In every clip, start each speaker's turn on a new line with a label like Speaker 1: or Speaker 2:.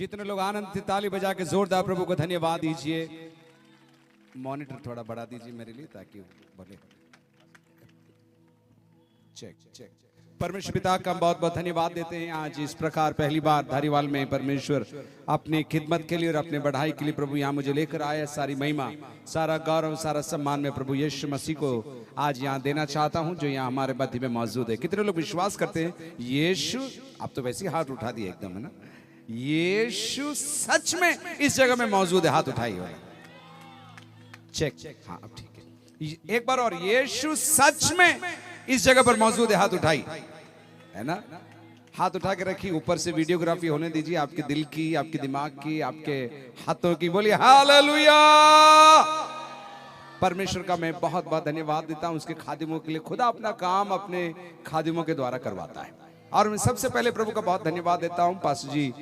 Speaker 1: जितने लोग आनंद से ताली बजा के जोरदार प्रभु को धन्यवाद दीजिए। मॉनिटर थोड़ा बढ़ा दीजिए मेरे लिए ताकि बोले। Check check. परमेश्वर पिता का हम बहुत बहुत धन्यवाद देते हैं। आज इस प्रकार पहली बार धारीवाल में परमेश्वर अपनी खिदमत के लिए और अपने बढ़ाई के लिए प्रभु यहाँ मुझे लेकर आया। सारी महिमा, सारा गौरव, सारा सम्मान में प्रभु यीशु मसीह को आज यहाँ देना चाहता हूँ जो यहाँ हमारे मध्य में मौजूद है। कितने लोग विश्वास करते हैं यीशु, आप तो वैसे ही हाथ उठा दिए एकदम, है ना? यीशु सच में इस जगह में मौजूद है, हाथ उठाइए। चेक चेक, हाँ अब ठीक है। एक बार और, यीशु सच में इस जगह पर मौजूद है, हाथ उठाई, है ना? हाथ उठा के रखिए। ऊपर से वीडियोग्राफी होने दीजिए आपके दिल की, आपके दिमाग की, आपके हाथों की। बोलिए हालेलुया। परमेश्वर का मैं बहुत बहुत धन्यवाद देता हूं उसके खादिमों के लिए। खुदा अपना काम अपने खादिमों के द्वारा करवाता है। और मैं सबसे पहले प्रभु का बहुत धन्यवाद देता हूं पास्टर जी,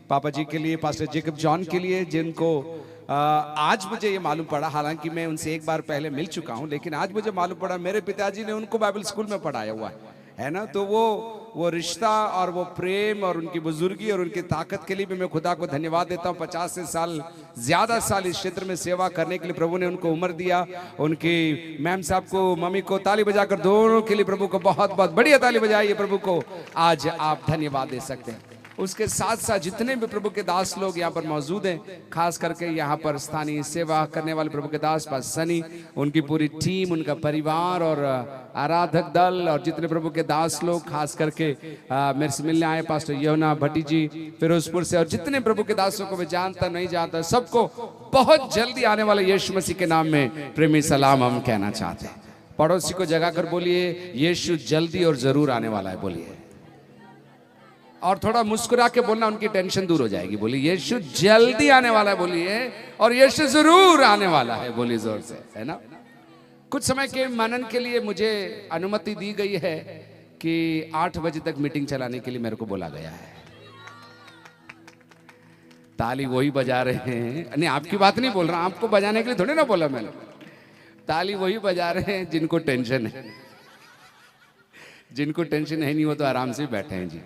Speaker 1: पापा जी के लिए, पास्टर जेकब जॉन के लिए, जिनको आज मुझे ये मालूम पड़ा, हालांकि मैं उनसे एक बार पहले मिल चुका हूं, लेकिन आज मुझे मालूम पड़ा मेरे पिताजी ने उनको बाइबल स्कूल में पढ़ाया हुआ है ना? तो वो रिश्ता और वो प्रेम और उनकी बुजुर्गी और उनकी ताकत के लिए भी मैं खुदा को धन्यवाद देता हूँ। 50 से ज्यादा साल इस क्षेत्र में सेवा करने के लिए प्रभु ने उनको उम्र दिया। उनकी मैम साहब को, मम्मी को ताली बजाकर दोनों के लिए प्रभु को बहुत बहुत बढ़िया ताली बजाइए। प्रभु को आज आप धन्यवाद दे सकते हैं। उसके साथ साथ जितने भी प्रभु के दास लोग यहाँ पर मौजूद हैं, खास करके यहाँ पर स्थानीय सेवा करने वाले प्रभु के दास पास सनी, उनकी पूरी टीम, उनका परिवार और आराधक दल और जितने प्रभु के दास लोग, खास करके मेरे से मिलने आए पास्टर योना भट्टी जी फिरोजपुर से, और जितने प्रभु के दासों को मैं जानता नहीं जानता, सबको बहुत जल्दी आने वाले यीशु मसीह के नाम में प्रेमी सलाम हम कहना चाहते हैं। पड़ोसी को जगा कर बोलिए यीशु जल्दी और जरूर आने वाला है। बोलिए, और थोड़ा मुस्कुरा के बोलना, उनकी टेंशन दूर हो जाएगी। बोलिए यीशु जल्दी आने वाला है, बोलिए, और यीशु जरूर आने वाला है, बोलिए जोर से, है ना? कुछ समय के मनन के लिए मुझे अनुमति दी गई है कि 8 बजे तक मीटिंग चलाने के लिए मेरे को बोला गया है। ताली वही बजा रहे हैं, नहीं आपकी बात नहीं बोल रहा, आपको बजाने के लिए थोड़ी ना बोला मैंने। ताली वही बजा रहे हैं जिनको टेंशन है। जिनको टेंशन है नहीं वो तो आराम से बैठे हैं जी।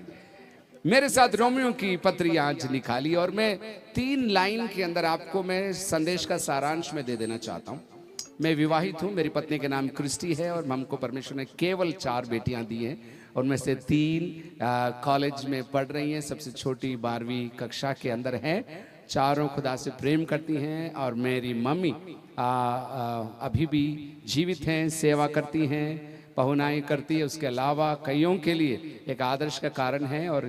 Speaker 1: मेरे साथ रोमियो की पत्री आज निकाली और मैं 3 लाइन के अंदर आपको मैं संदेश का सारांश में दे देना चाहता हूँ। मैं विवाहित हूँ, मेरी पत्नी के नाम क्रिस्टी है और हमको परमेश्वर ने केवल 4 बेटियां दी हैं, उनमें से 3 कॉलेज में पढ़ रही हैं। सबसे छोटी 12वीं कक्षा के अंदर है। चारों खुदा से प्रेम करती हैं और मेरी मम्मी अभी भी जीवित हैं, सेवा करती हैं, पहुनाई करती है। उसके अलावा कईयों के लिए एक आदर्श का कारण है और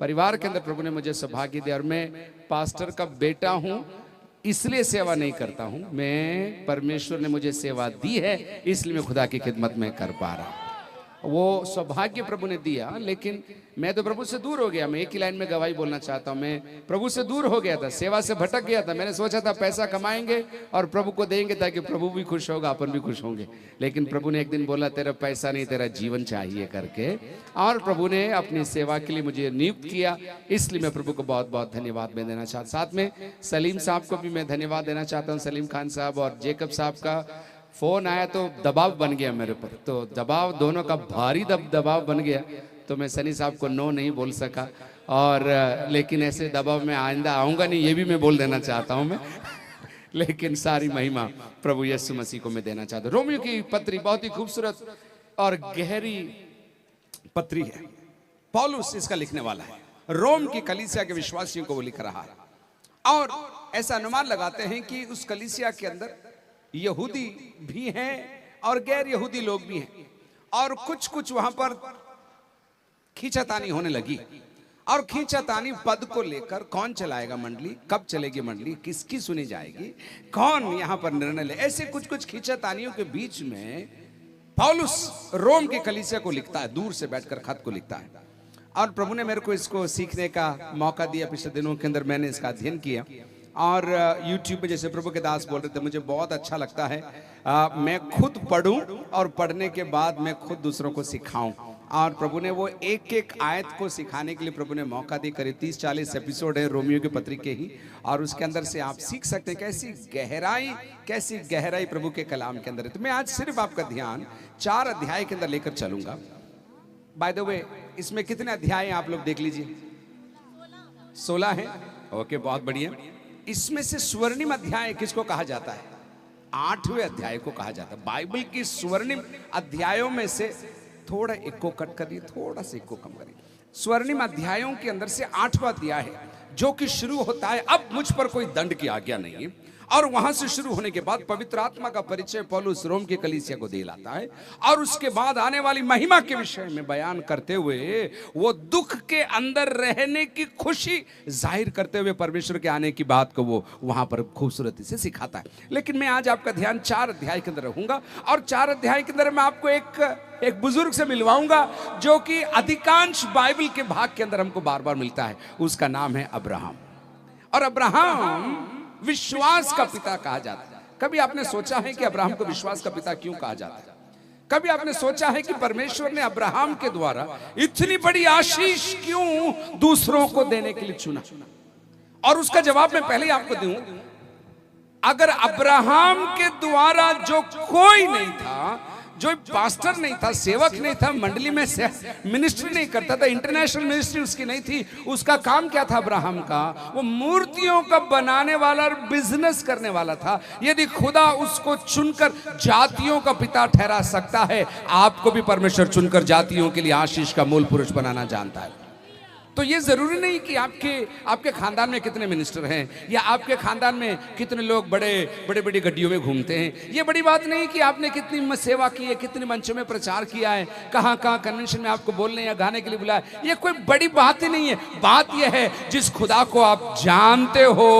Speaker 1: परिवार के अंदर प्रभु ने मुझे सौभाग्य दिया। और मैं पास्टर का बेटा हूँ, इसलिए सेवा नहीं करता हूँ, मैं परमेश्वर ने मुझे सेवा दी है इसलिए मैं खुदा की खिदमत में कर पा रहा हूँ। वो सौभाग्य प्रभु ने दिया, लेकिन मैं तो प्रभु से दूर हो गया। मैं एक ही लाइन में गवाही बोलना चाहता हूँ, मैं प्रभु से दूर हो गया था, सेवा से भटक गया था। मैंने सोचा था पैसा कमाएंगे और प्रभु को देंगे ताकि प्रभु भी खुश होगा, अपन भी खुश होंगे। लेकिन प्रभु ने एक दिन बोला तेरा पैसा नहीं, तेरा जीवन चाहिए करके, और प्रभु ने अपनी सेवा के लिए मुझे नियुक्त किया। इसलिए मैं प्रभु को बहुत बहुत धन्यवाद मैं देना चाहता। साथ में सलीम साहब को भी मैं धन्यवाद देना चाहता हूँ, सलीम खान साहब और जेकब साहब का फोन आया तो दबाव बन गया मेरे पर, तो दबाव दोनों का भारी दबाव बन गया, तो मैं सनी साहब को नो नहीं बोल सका। और लेकिन ऐसे दबाव में आइंदा आऊंगा नहीं, ये भी मैं बोल देना चाहता हूं मैं। लेकिन सारी महिमा प्रभु यीशु मसीह को मैं देना चाहता हूं। रोमियो की पत्री बहुत ही खूबसूरत और गहरी पत्री है। पौलुस इसका लिखने वाला है, रोम की कलीसिया के विश्वासियों को वो लिख रहा है। और ऐसा अनुमान लगाते हैं कि उस कलीसिया के अंदर यहूदी भी हैं और गैर यहूदी लोग भी हैं, और कुछ वहां पर खींचातानी होने लगी। और खींचातानी पद को लेकर कौन चलाएगा मंडली, कब चलेगी मंडली, किसकी सुनी जाएगी, कौन यहां पर निर्णय ले, ऐसे कुछ खींचातानियों के बीच में पौलुस रोम के कलीसिया को लिखता है, दूर से बैठकर खत को लिखता है। और प्रभु ने मेरे को इसको सीखने का मौका दिया। पिछले दिनों के अंदर मैंने इसका अध्ययन किया और YouTube पे जैसे प्रभु के दास बोल रहे थे, मुझे बहुत अच्छा लगता है मैं खुद पढ़ूं और पढ़ने के बाद मैं खुद दूसरों को सिखाऊं। और प्रभु ने वो एक आयत को सिखाने के लिए प्रभु ने मौका दी। करीब 30-40 एपिसोड है रोमियो की पत्री के ही, और उसके अंदर से आप सीख सकते हैं कैसी गहराई प्रभु के कलाम के अंदर है। तो मैं आज सिर्फ आपका ध्यान 4 अध्याय के अंदर लेकर चलूंगा। बाय द वे इसमें कितने अध्याय हैं आप लोग देख लीजिए, 16 है। ओके, बहुत बढ़िया। इसमें से स्वर्णिम अध्याय किसको कहा जाता है? 8वें अध्याय को कहा जाता है। बाइबल की स्वर्णिम अध्यायों में से थोड़ा एक को कट करिए, थोड़ा सा एक को कम करिए। स्वर्णिम अध्यायों के अंदर से 8वां अध्याय है जो कि शुरू होता है, अब मुझ पर कोई दंड की आज्ञा नहीं है। और वहां से शुरू होने के बाद पवित्र आत्मा का परिचय पौलुस रोम की कलीसिया को दिलाता है और उसके बाद आने वाली महिमा के विषय में बयान करते हुए वो दुख के अंदर रहने की खुशी जाहिर करते हुए परमेश्वर के आने की बात को वो वहां पर खूबसूरती से सिखाता है। लेकिन मैं आज आपका ध्यान 4 अध्याय के अंदर रहूंगा और 4 अध्याय के अंदर मैं आपको एक बुजुर्ग से मिलवाऊंगा जो कि अधिकांश बाइबल के भाग के अंदर हमको बार बार मिलता है। उसका नाम है अब्राहम। और अब्राहम विश्वास का पिता कहा जाता है। कभी आपने सोचा है कि अब्राहम को विश्वास का पिता क्यों कहा जाता है? कभी आपने सोचा है कि परमेश्वर ने अब्राहम के द्वारा इतनी बड़ी आशीष क्यों दूसरों को देने के लिए चुना? और उसका जवाब मैं पहले ही आपको दूं। अगर अब्राहम के द्वारा जो कोई नहीं था, जो पास्टर नहीं था, सेवक नहीं था, मंडली में मिनिस्ट्री नहीं करता था, इंटरनेशनल मिनिस्ट्री उसकी नहीं थी, उसका काम क्या था अब्राहम का? वो मूर्तियों का बनाने वाला और बिजनेस करने वाला था। यदि खुदा उसको चुनकर जातियों का पिता ठहरा सकता है, आपको भी परमेश्वर चुनकर जातियों के लिए आशीष का मूल पुरुष बनाना जानता है। तो ये जरूरी नहीं कि आपके खानदान में कितने मिनिस्टर हैं या आपके खानदान में कितने लोग बड़ी गड्डियों में घूमते हैं। ये बड़ी बात नहीं कि आपने कितनी सेवा की है, कितने मंचों में प्रचार किया है, कहाँ कन्वेंशन में आपको बोलने या गाने के लिए बुलाया। ये कोई बड़ी बात ही नहीं है। बात यह है जिस खुदा को आप जानते हो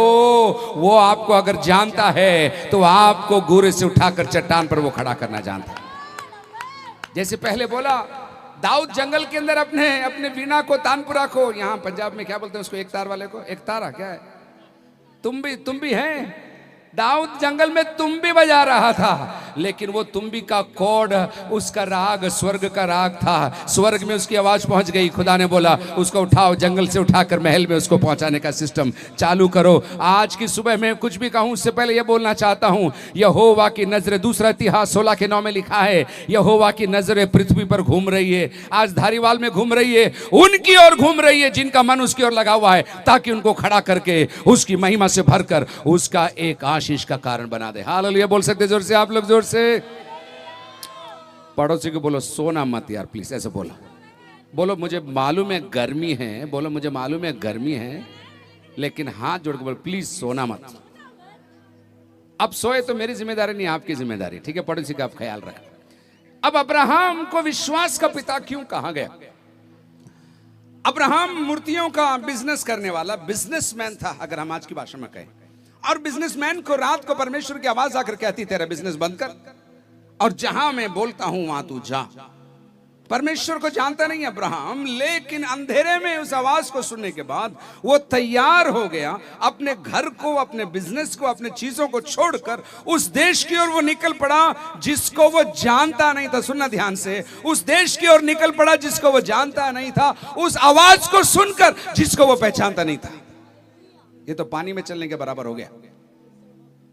Speaker 1: वो आपको अगर जानता है तो आपको घूरे से उठाकर चट्टान पर वो खड़ा करना जानता है। जैसे पहले बोला, दाऊद जंगल के अंदर अपने वीणा को, तानपुरा को, यहां पंजाब में क्या बोलते हैं उसको, एक तार वाले को, एक तारा क्या है, तुम भी हैं। दाऊद जंगल में तुंबी बजा रहा था, लेकिन वो तुंबी का कोड, उसका राग स्वर्ग का राग था। स्वर्ग में उसकी आवाज पहुंच गई। खुदा ने बोला उसको उठाओ, जंगल से उठाकर महल में उसको पहुंचाने का सिस्टम चालू करो। आज की सुबह में कुछ भी कहूं उससे पहले यह बोलना चाहता हूं, यहोवा की नजरें, दूसरा इतिहास 16 के 9 में लिखा है, यहोवा की नजरें पृथ्वी पर घूम रही है। आज धारीवाल में घूम रही है, उनकी ओर घूम रही है जिनका मन उसकी ओर लगा हुआ है, ताकि उनको खड़ा करके उसकी महिमा से भरकर उसका एक आशीष का कारण बना दे। हालेलुया बोल सकते जोर से आप लोग? जोर से पड़ोसी को बोलो सोना मत यार प्लीज, ऐसे बोलो मुझे मालूम है गर्मी है, बोलो मुझे मालूम है गर्मी है, लेकिन हाथ जोड़ के बोलो प्लीज सोना मत। अब सोए तो मेरी जिम्मेदारी नहीं, आपकी जिम्मेदारी, ठीक है? पड़ोसी का आप ख्याल रखें। अब अब्राहम को विश्वास का पिता क्यों कहा गया? अब्राहम मूर्तियों का बिजनेस करने वाला बिजनेसमैन था, अगर हम आज की भाषा में कहें। और बिजनेसमैन को रात को परमेश्वर की आवाज आकर कहती, तेरा बिजनेस बंद कर और जहां मैं बोलता हूं वहां तू जा। परमेश्वर को जानता नहीं अब्राहम, लेकिन अंधेरे में उस आवाज को सुनने के बाद वो तैयार हो गया, अपने घर को, अपने बिजनेस को, अपने चीजों को छोड़कर उस देश की ओर वो निकल पड़ा जिसको वो जानता नहीं था। सुनना ध्यान से, उस देश की ओर निकल पड़ा जिसको वो जानता नहीं था, उस आवाज को सुनकर जिसको वो पहचानता नहीं था। ये तो पानी में चलने के बराबर हो गया।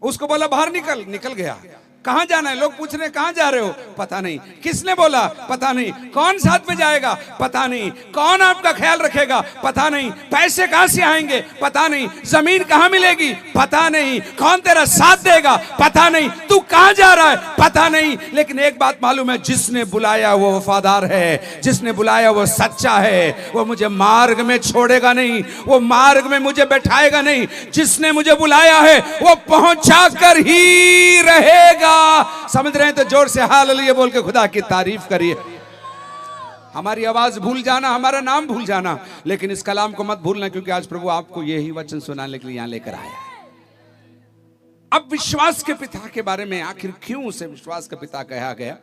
Speaker 1: उसको बोला बाहर निकल गया। कहां जाना है? लोग पूछ रहे हैं कहां जा रहे हो? पता नहीं। किसने बोला? पता नहीं। कौन साथ में जाएगा? पता नहीं। कौन आपका ख्याल रखेगा? पता नहीं। पैसे कहां से आएंगे? पता नहीं। जमीन कहां मिलेगी? पता नहीं। कौन तेरा साथ देगा? पता नहीं। तू कहां जा रहा है? पता नहीं। लेकिन एक बात मालूम है, जिसने बुलाया वो वफादार है, जिसने बुलाया वो सच्चा है। वो मुझे मार्ग में छोड़ेगा नहीं, वो मार्ग में मुझे बैठाएगा नहीं। जिसने मुझे बुलाया है वो पहुंचा कर ही रहेगा। समझ रहे हैं तो जोर से हालेलुया बोल के खुदा की तारीफ करिए। हमारी आवाज भूल जाना, हमारा नाम भूल जाना, लेकिन इस कलाम को मत भूलना, क्योंकि आज प्रभु आपको यही वचन सुनाने के लिए यहां लेकर आया है। अब विश्वास के पिता के बारे में आखिर क्यों उसे विश्वास का पिता कहा गया,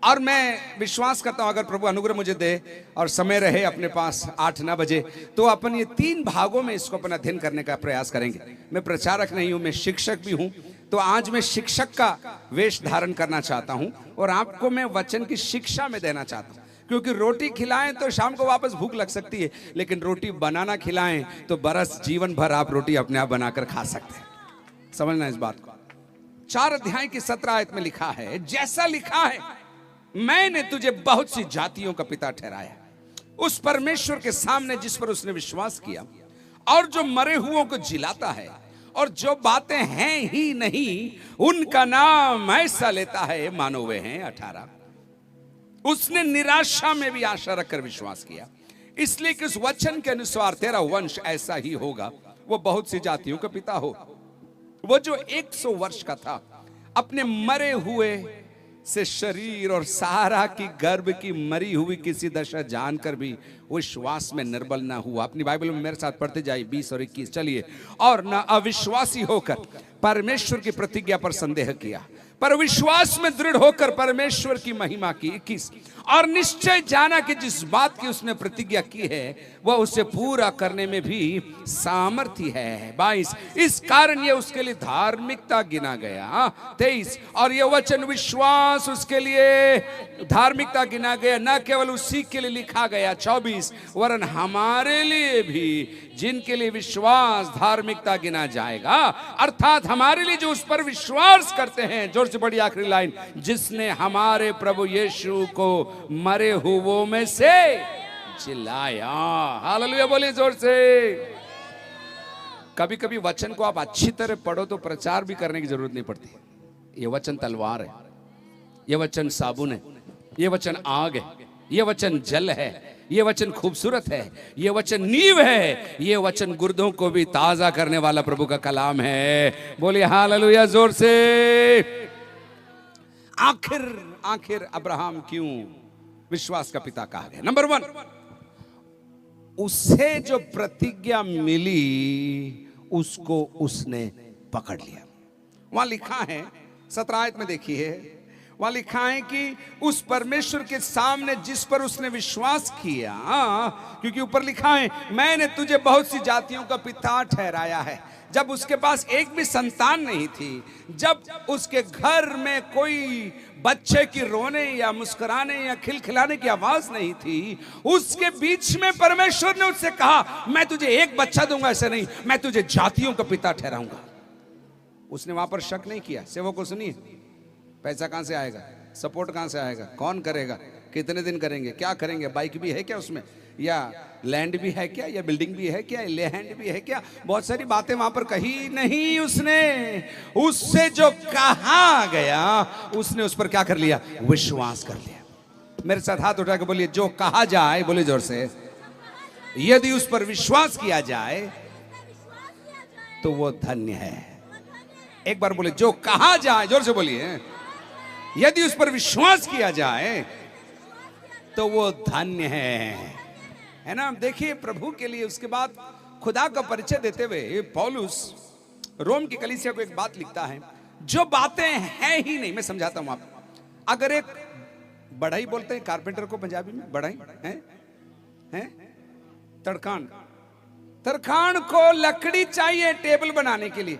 Speaker 1: और मैं विश्वास करता हूं अगर प्रभु अनुग्रह मुझे दे और समय रहे अपने पास 8-9 बजे, तो अपन ये 3 भागों में इसको अपना अध्ययन करने का प्रयास करेंगे। मैं प्रचारक नहीं हूं, मैं शिक्षक भी हूं, तो आज मैं शिक्षक का वेश धारण करना चाहता हूं और आपको मैं वचन की शिक्षा में देना चाहता हूं। क्योंकि रोटी खिलाएं तो शाम को वापस भूख लग सकती है, लेकिन रोटी बनाना खिलाएं तो बरस जीवन भर आप रोटी अपने आप बनाकर खा सकते हैं। समझना इस बात को। 4 अध्याय की 17 आयत में लिखा है, जैसा लिखा है मैंने तुझे बहुत सी जातियों का पिता ठहराया। उस परमेश्वर के सामने जिस पर उसने विश्वास किया और जो मरे हुओं को जिलाता है, और जो बातें हैं ही नहीं उनका नाम ऐसा लेता है मानो वे हैं 18। उसने निराशा में भी आशा रखकर विश्वास किया, इसलिए कि उस वचन के अनुसार तेरा वंश ऐसा ही होगा, वो बहुत सी जातियों का पिता हो। वो जो 100 वर्ष का था, अपने मरे हुए से शरीर और सारा की गर्भ की मरी हुई किसी दशा जानकर भी विश्वास में निर्बल ना हुआ। अपनी बाइबल में मेरे साथ पढ़ते जाइए 20 और 21, चलिए। और ना अविश्वासी होकर परमेश्वर की प्रतिज्ञा पर संदेह किया, पर विश्वास में दृढ़ होकर परमेश्वर की महिमा की। 21, और निश्चय जाना कि जिस बात की उसने प्रतिज्ञा की है वह उसे पूरा करने में भी सामर्थ्य है। 22, इस कारण यह उसके लिए धार्मिकता गिना गया। 23, और यह वचन विश्वास उसके लिए धार्मिकता गिना गया, न केवल उसी के लिए लिखा गया। 24, वरन हमारे लिए भी जिनके लिए विश्वास धार्मिकता गिना जाएगा, अर्थात हमारे लिए जो उस पर विश्वास करते हैं। जोर से बड़ी आखिरी लाइन, जिसने हमारे प्रभु यीशु को मरे हुओं में से जिलाया। हालेलुया बोलिए जोर से। कभी कभी वचन को आप अच्छी तरह पढ़ो तो प्रचार भी करने की जरूरत नहीं पड़ती। ये वचन तलवार है, ये वचन साबुन है, ये वचन आग है, ये वचन जल है, ये वचन खूबसूरत है, ये वचन नींव है, ये वचन गुर्दों को भी ताजा करने वाला प्रभु का कलाम है। बोलिए हालेलुया जोर से। आखिर अब्राहम क्यों विश्वास का पिता कहा गया? नंबर 1, उसे जो प्रतिज्ञा मिली उसको उसने पकड़ लिया। वहां लिखा है 17 आयत में देखिए, वहां लिखा है कि उस परमेश्वर के सामने जिस पर उसने विश्वास किया, क्योंकि ऊपर लिखा है मैंने तुझे बहुत सी जातियों का पिता ठहराया है। जब उसके पास एक भी संतान नहीं थी, जब उसके घर में कोई बच्चे की रोने या मुस्कुराने या खिलखिलाने की आवाज नहीं थी, उसके बीच में परमेश्वर ने उससे कहा मैं तुझे एक बच्चा दूंगा, ऐसे नहीं, मैं तुझे जातियों का पिता ठहराऊंगा। उसने वहां पर शक नहीं किया। सेवक को सुनिए, पैसा कहां से आएगा, सपोर्ट कहां से आएगा, कौन करेगा, कितने दिन करेंगे, क्या करेंगे, बाइक भी है क्या उसमें, या लैंड भी है क्या, या बिल्डिंग भी है क्या, लैंड भी है क्या, बहुत सारी बातें वहां पर कही नहीं। उससे जो कहा गया उसने उस पर क्या कर लिया, विश्वास कर लिया। मेरे साथ हाथ उठा के बोलिए, जो कहा जाए, बोले जोर से, यदि उस पर विश्वास किया जाए तो वो धन्य है। एक बार बोले, जो कहा जाए, जोर से बोलिए, यदि उस पर विश्वास किया जाए तो वो धन्य है ना। देखिए प्रभु के लिए उसके बाद खुदा का परिचय देते हुए पौलुस रोम की कलीसिया को एक बात लिखता है, जो बातें हैं ही नहीं। मैं समझाता हूं आपको। अगर एक बढ़ई बोलते हैं कारपेंटर को पंजाबी में, बढ़ई है तरखान को लकड़ी चाहिए टेबल बनाने के लिए,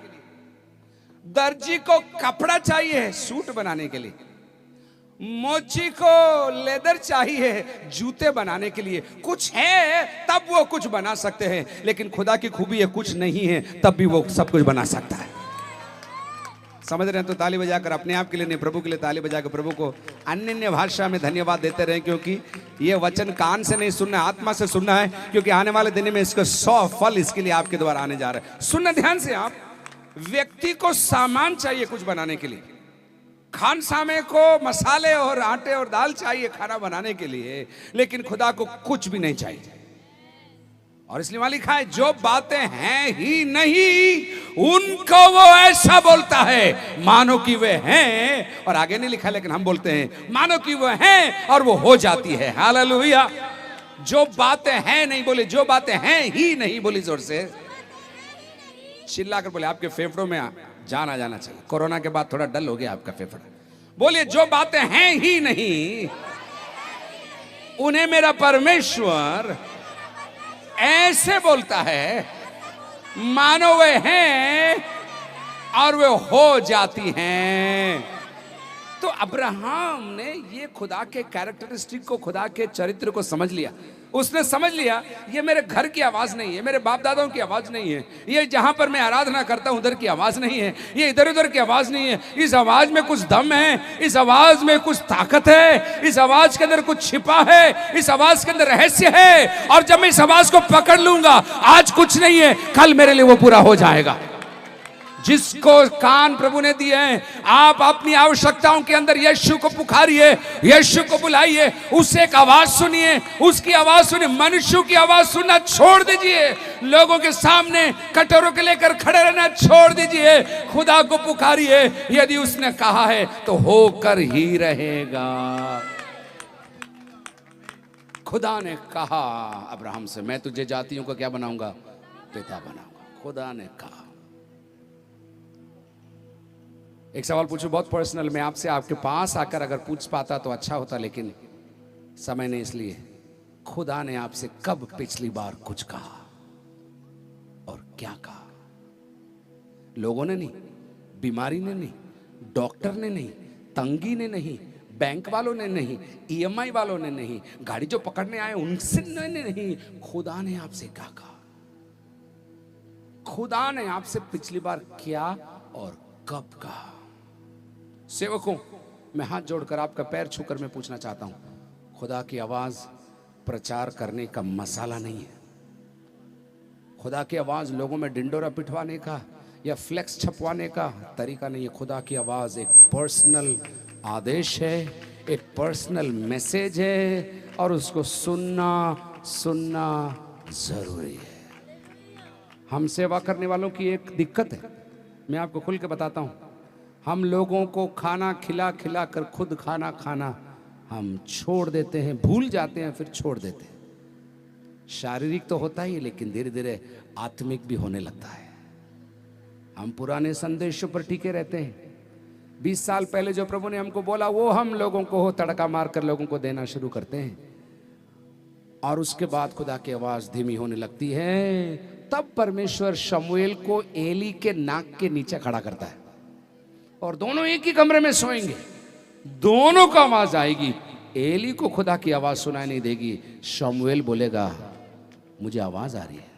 Speaker 1: दर्जी को कपड़ा चाहिए सूट बनाने के लिए, मोची को लेदर चाहिए जूते बनाने के लिए। कुछ है तब वो कुछ बना सकते हैं, लेकिन खुदा की खूबी है, कुछ नहीं है तब भी वो सब कुछ बना सकता है। समझ रहे हैं? तो ताली बजाकर, अपने आप के लिए नहीं, प्रभु के लिए ताली बजाकर प्रभु को अन्य भाषा में धन्यवाद देते रहे, क्योंकि ये वचन कान से नहीं सुनना है, आत्मा से सुनना है, क्योंकि आने वाले दिन में इसका 100 फल इसके लिए आपके द्वारा आने जा रहे हैं। सुनना ध्यान से। आप व्यक्ति को सामान चाहिए कुछ बनाने के लिए, खानसामे को मसाले और आटे और दाल चाहिए खाना बनाने के लिए, लेकिन खुदा को कुछ भी नहीं चाहिए। और इसलिए वहां लिखा है, जो बातें हैं ही नहीं उनको वो ऐसा बोलता है मानो कि वे हैं। और आगे नहीं लिखा, लेकिन हम बोलते हैं मानो कि वो हैं और वो हो जाती है। हालेलुया। जो बातें हैं नहीं, बोले जो बातें हैं ही नहीं, बोली जोर से, चिल्लाकर बोले। आपके फेफड़ों में जान आ जाना चाहिए। कोरोना के बाद थोड़ा डल हो गया आपका फेफड़ा। बोलिए, जो बातें हैं ही नहीं उन्हें मेरा परमेश्वर ऐसे बोलता है मानो वे हैं और वे हो जाती हैं। तो अब्राहम ने ये खुदा के कैरेक्टरिस्टिक को, खुदा के चरित्र को समझ लिया। उसने समझ लिया ये मेरे घर की आवाज नहीं है, मेरे बाप दादाओं की आवाज नहीं है, ये जहां पर मैं आराधना करता हूं उधर की आवाज नहीं है, ये इधर उधर की आवाज नहीं है। इस आवाज में कुछ दम है, इस आवाज में कुछ ताकत है, इस आवाज के अंदर कुछ छिपा है, इस आवाज के अंदर रहस्य है। और जब मैं इस आवाज को पकड़ लूंगा, आज कुछ नहीं है, कल मेरे लिए वो पूरा हो जाएगा। जिसको कान प्रभु ने दिए हैं, आप अपनी आवश्यकताओं के अंदर यीशु को पुकारिए, यीशु को बुलाइए, उससे एक आवाज सुनिए, उसकी आवाज सुनिए। मनुष्यों की आवाज सुनना छोड़ दीजिए, लोगों के सामने कटोरों के लेकर खड़े रहना छोड़ दीजिए, खुदा को पुकारिए। यदि उसने कहा है तो होकर ही रहेगा। खुदा ने कहा अब्राहम से, मैं तुझे जातियों को क्या बनाऊंगा, पिता बनाऊंगा। खुदा ने कहा। एक सवाल पूछूं बहुत पर्सनल, मैं आपसे आपके पास आकर अगर पूछ पाता तो अच्छा होता, लेकिन समय नहीं, इसलिए खुदा ने आपसे कब पिछली बार कुछ कहा और क्या कहा? लोगों ने नहीं, बीमारी ने नहीं, डॉक्टर ने नहीं, तंगी ने नहीं, बैंक वालों ने नहीं, ईएमआई वालों ने नहीं, गाड़ी जो पकड़ने आए उनसे नहीं, खुदा ने आपसे क्या कहा? खुदा ने आपसे पिछली बार क्या और कब कहा? सेवकों, मैं हाथ जोड़कर आपका पैर छूकर मैं पूछना चाहता हूं, खुदा की आवाज प्रचार करने का मसाला नहीं है। खुदा की आवाज लोगों में डिंडोरा पिटवाने का या फ्लेक्स छपवाने का तरीका नहीं है। खुदा की आवाज एक पर्सनल आदेश है, एक पर्सनल मैसेज है, और उसको सुनना जरूरी है। हम सेवा करने वालों की एक दिक्कत है, मैं आपको खुल के बताता हूं। हम लोगों को खाना खिला खिला कर खुद खाना हम छोड़ देते हैं, भूल जाते हैं, फिर छोड़ देते हैं। शारीरिक तो होता ही, लेकिन धीरे धीरे आत्मिक भी होने लगता है। हम पुराने संदेशों पर टिके रहते हैं। 20 साल पहले जो प्रभु ने हमको बोला वो हम लोगों को तड़का मार कर लोगों को देना शुरू करते हैं, और उसके बाद खुदा की आवाज धीमी होने लगती है। तब परमेश्वर शमूएल को एली के नाक के नीचे खड़ा करता है, और दोनों एक ही कमरे में सोएंगे, दोनों को आवाज आएगी। एली को खुदा की आवाज सुनाई नहीं देगी, शमूएल बोलेगा मुझे आवाज आ रही है।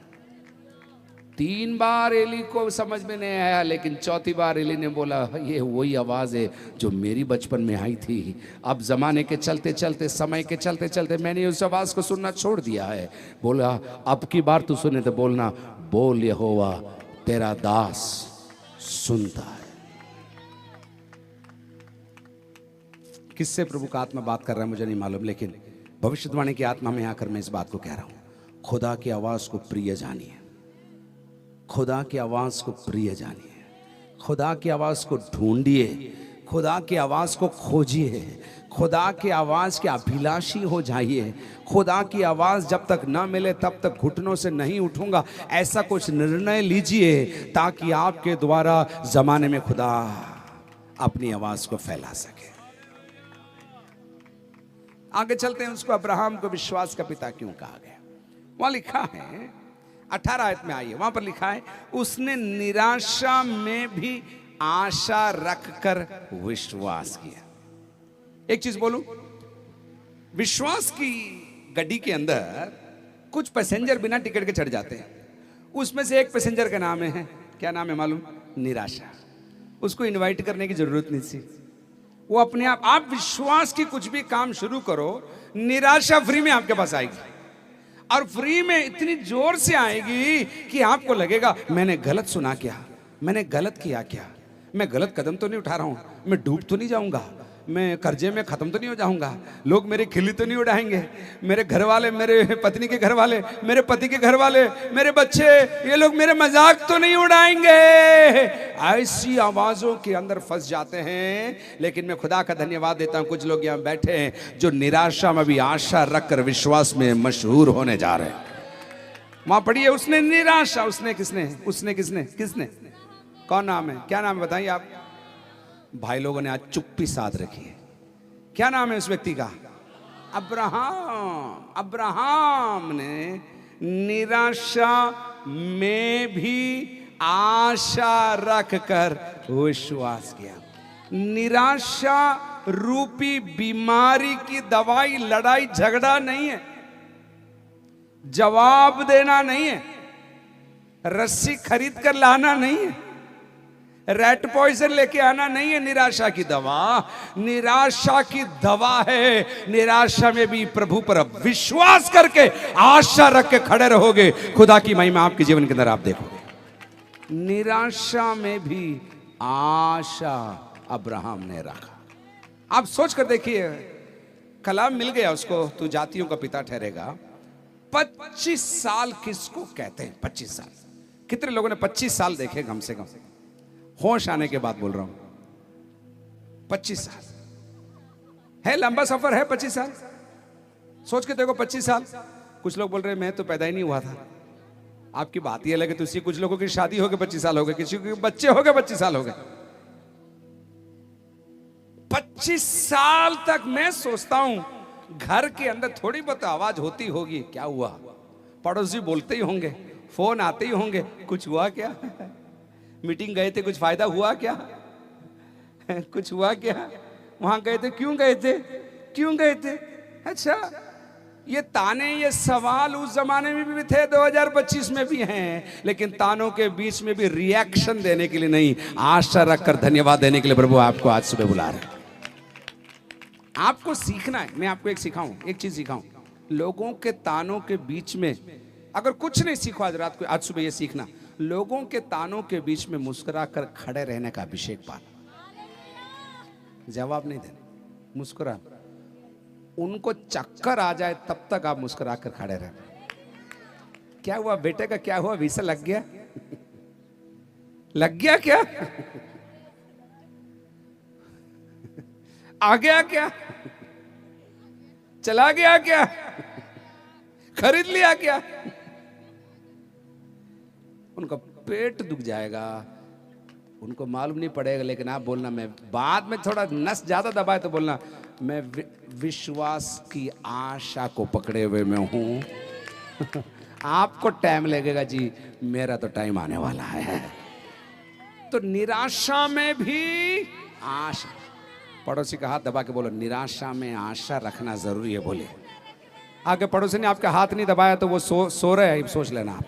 Speaker 1: 3 बार एली को समझ में नहीं आया, लेकिन चौथी बार एली ने बोला ये वही आवाज है जो मेरी बचपन में आई थी। अब जमाने के चलते चलते, समय के चलते चलते मैंने उस आवाज को सुनना छोड़ दिया है। बोला अब की बार तू सुने तो बोलना, बोल यहोवा तेरा दास सुनता है। किससे प्रभु का आत्मा बात कर रहा है मुझे नहीं मालूम, लेकिन भविष्यवाणी की आत्मा में आकर मैं इस बात को कह रहा हूं, खुदा की आवाज को प्रिय जानिए, खुदा की आवाज को प्रिय जानिए, खुदा की आवाज को ढूंढिए, खुदा की आवाज को खोजिए, खुदा की आवाज के अभिलाषी हो जाइए। खुदा की आवाज जब तक ना मिले तब तक घुटनों से नहीं उठूंगा, ऐसा कुछ निर्णय लीजिए ताकि आपके द्वारा जमाने में खुदा अपनी आवाज को फैला सके। आगे चलते हैं, उसको अब्राहम को विश्वास का पिता क्यों कहा गया? वहां लिखा है 18 आयत में आइए, वहां पर लिखा है उसने निराशा में भी आशा रखकर विश्वास किया। एक चीज बोलूं, विश्वास की गड्डी के अंदर कुछ पैसेंजर बिना टिकट के चढ़ जाते हैं। उसमें से एक पैसेंजर का नाम है, क्या नाम है मालूम? निराशा। उसको इनवाइट करने की जरूरत नहीं थी, वो अपने आप विश्वास की कुछ भी काम शुरू करो, निराशा फ्री में आपके पास आएगी, और फ्री में इतनी जोर से आएगी कि आपको लगेगा मैंने गलत सुना क्या, मैंने गलत किया क्या, मैं गलत कदम तो नहीं उठा रहा हूं, मैं डूब तो नहीं जाऊंगा, मैं कर्जे में खत्म तो नहीं हो जाऊंगा, लोग मेरी खिल्ली तो नहीं उड़ाएंगे, मेरे घर वाले, मेरे पत्नी के घर वाले, मेरे पति के घर वाले, मेरे बच्चे, ये लोग मेरे मजाक तो नहीं उड़ाएंगे। ऐसी आवाजों के अंदर फंस जाते हैं। लेकिन मैं खुदा का धन्यवाद देता हूं, कुछ लोग यहां बैठे हैं जो निराशा में भी आशा रखकर विश्वास में मशहूर होने जा रहे हैं। वहां पढ़िए, उसने निराशा, उसने किसने कौन नाम है, क्या नाम है बताइए आप? भाई लोगों ने आज चुप्पी साध रखी है। क्या नाम है उस व्यक्ति का? अब्राहम। अब्राहम ने निराशा में भी आशा रखकर विश्वास किया। निराशा रूपी बीमारी की दवाई लड़ाई झगड़ा नहीं है। जवाब देना नहीं है, रस्सी खरीद कर लाना नहीं है, रेड पॉइजन लेके आना नहीं है। निराशा की दवा, निराशा की दवा है। निराशा में भी प्रभु पर विश्वास करके आशा रख के खड़े रहोगे, खुदा की महिमा आपके जीवन के अंदर आप देखोगे। निराशा में भी आशा अब्राहम ने रखा। आप सोच कर देखिए, कलाम मिल गया उसको, तू जातियों का पिता ठहरेगा। 25 साल किसको कहते हैं? 25 साल। कितने लोगों ने 25 साल देखे? कम से कम होश आने के बाद बोल रहा हूं। 25 साल है, लंबा सफर है। 25 साल सोच के देखो। 25 साल। कुछ लोग बोल रहे हैं मैं तो पैदा ही नहीं हुआ था। आपकी बात ही अलग है। तुझसे कुछ लोगों की शादी हो गई 25 साल हो गए, किसी के बच्चे हो गए 25 साल हो गए। 25 साल तक मैं सोचता हूं घर के अंदर थोड़ी बहुत आवाज होती होगी, क्या हुआ? पड़ोसी बोलते ही होंगे, फोन आते ही होंगे, कुछ हुआ क्या? मीटिंग गए थे, कुछ फायदा हुआ क्या? कुछ हुआ क्या? वहां गए थे, क्यों गए थे? क्यों गए थे? अच्छा, ये ताने, ये सवाल उस जमाने में भी थे, 2025 में भी हैं, लेकिन तानों के बीच में भी रिएक्शन देने के लिए नहीं, आशा रखकर धन्यवाद देने के लिए प्रभु आपको आज सुबह बुला रहे हैं। आपको सीखना है। मैं आपको एक सिखाऊं, एक चीज सिखाऊं। लोगों के तानों के बीच में अगर कुछ नहीं सीखो आज रात को, आज सुबह ये सीखना, लोगों के तानों के बीच में मुस्कुरा कर खड़े रहने का अभिषेक पाना। जवाब नहीं देना, मुस्कुरा। उनको चक्कर आ जाए तब तक आप मुस्कुरा कर खड़े रहना। क्या हुआ बेटे का? क्या हुआ? वीसा लग गया? लग गया क्या? आ गया क्या? चला गया क्या? खरीद लिया क्या? उनका पेट दुख जाएगा, उनको मालूम नहीं पड़ेगा, लेकिन आप बोलना, मैं बाद में थोड़ा नस ज्यादा दबाए तो बोलना, मैं विश्वास की आशा को पकड़े हुए मैं हूं। आपको टाइम लगेगा जी, मेरा तो टाइम आने वाला है। तो निराशा में भी आशा। पड़ोसी का हाथ दबा के बोलो, निराशा में आशा रखना जरूरी है। बोले आगे पड़ोसी ने आपका हाथ नहीं दबाया तो वो सो रहे हैं, सोच लेना आप।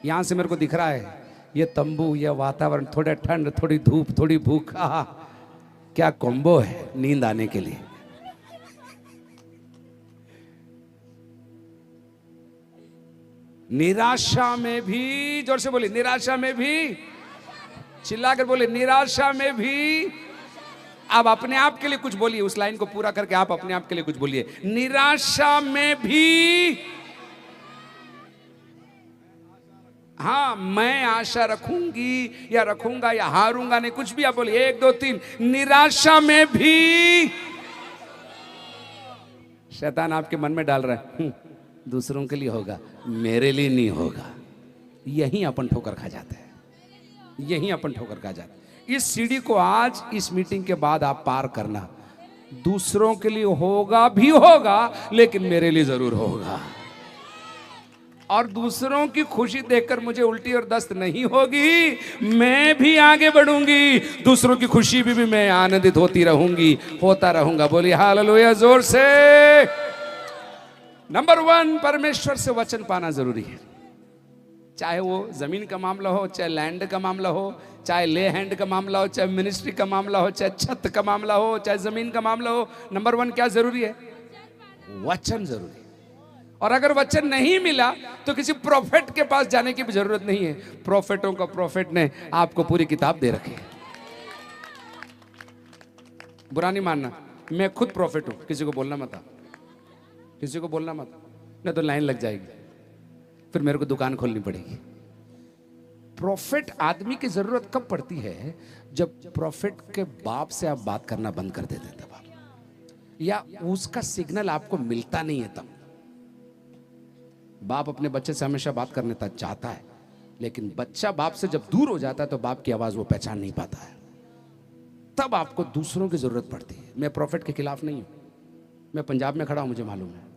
Speaker 1: यहां से मेरे को दिख रहा है ये तंबू, ये वातावरण, थोड़ा ठंड, थोड़ी धूप, थोड़ी भूख, क्या कॉम्बो है नींद आने के लिए। निराशा में भी, जोर से बोले, निराशा में भी, चिल्लाकर बोले, निराशा में भी। अब अपने आप के लिए कुछ बोलिए, उस लाइन को पूरा करके आप अपने आप के लिए कुछ बोलिए। निराशा में भी, हाँ, मैं आशा रखूंगी या रखूंगा या हारूंगा नहीं, कुछ भी आप बोलिए। 1 2 3। निराशा में भी। शैतान आपके मन में डाल रहा है, दूसरों के लिए होगा, मेरे लिए नहीं होगा। यहीं अपन ठोकर खा जाते हैं, यहीं अपन ठोकर खा जाते हैं। इस सीढ़ी को आज इस मीटिंग के बाद आप पार करना। दूसरों के लिए होगा भी होगा, लेकिन मेरे लिए जरूर होगा। और दूसरों की खुशी देखकर मुझे उल्टी और दस्त नहीं होगी, मैं भी आगे बढ़ूंगी। दूसरों की खुशी भी मैं आनंदित होती रहूंगी, होता रहूंगा। बोलिए हालेलुया जोर से। नंबर 1, परमेश्वर से वचन पाना जरूरी है। चाहे वो जमीन का मामला हो, चाहे लैंड का मामला हो, चाहे ले हैंड का मामला हो, चाहे मिनिस्ट्री का मामला हो, चाहे छत का मामला हो, चाहे जमीन का मामला हो। नंबर 1 क्या जरूरी है? वचन जरूरी है। और अगर वचन नहीं मिला तो किसी प्रोफेट के पास जाने की भी जरूरत नहीं है। प्रोफेटों का प्रोफेट ने आपको पूरी किताब दे रखी है। बुरा नहीं मानना, मैं खुद प्रोफेट हूं, किसी को बोलना मत, किसी को बोलना मत, नहीं तो लाइन लग जाएगी, फिर मेरे को दुकान खोलनी पड़ेगी। प्रोफेट आदमी की जरूरत कब पड़ती है? जब प्रोफेट के बाप से आप बात करना बंद कर देते हैं तब आप, या उसका सिग्नल आपको मिलता नहीं है तब। बाप अपने बच्चे से हमेशा बात करने तक चाहता है, लेकिन बच्चा बाप से जब दूर हो जाता है तो बाप की आवाज वो पहचान नहीं पाता है, तब आपको दूसरों की जरूरत पड़ती है। मैं प्रोफेट के खिलाफ नहीं हूं, मैं पंजाब में खड़ा हूं, मुझे मालूम है,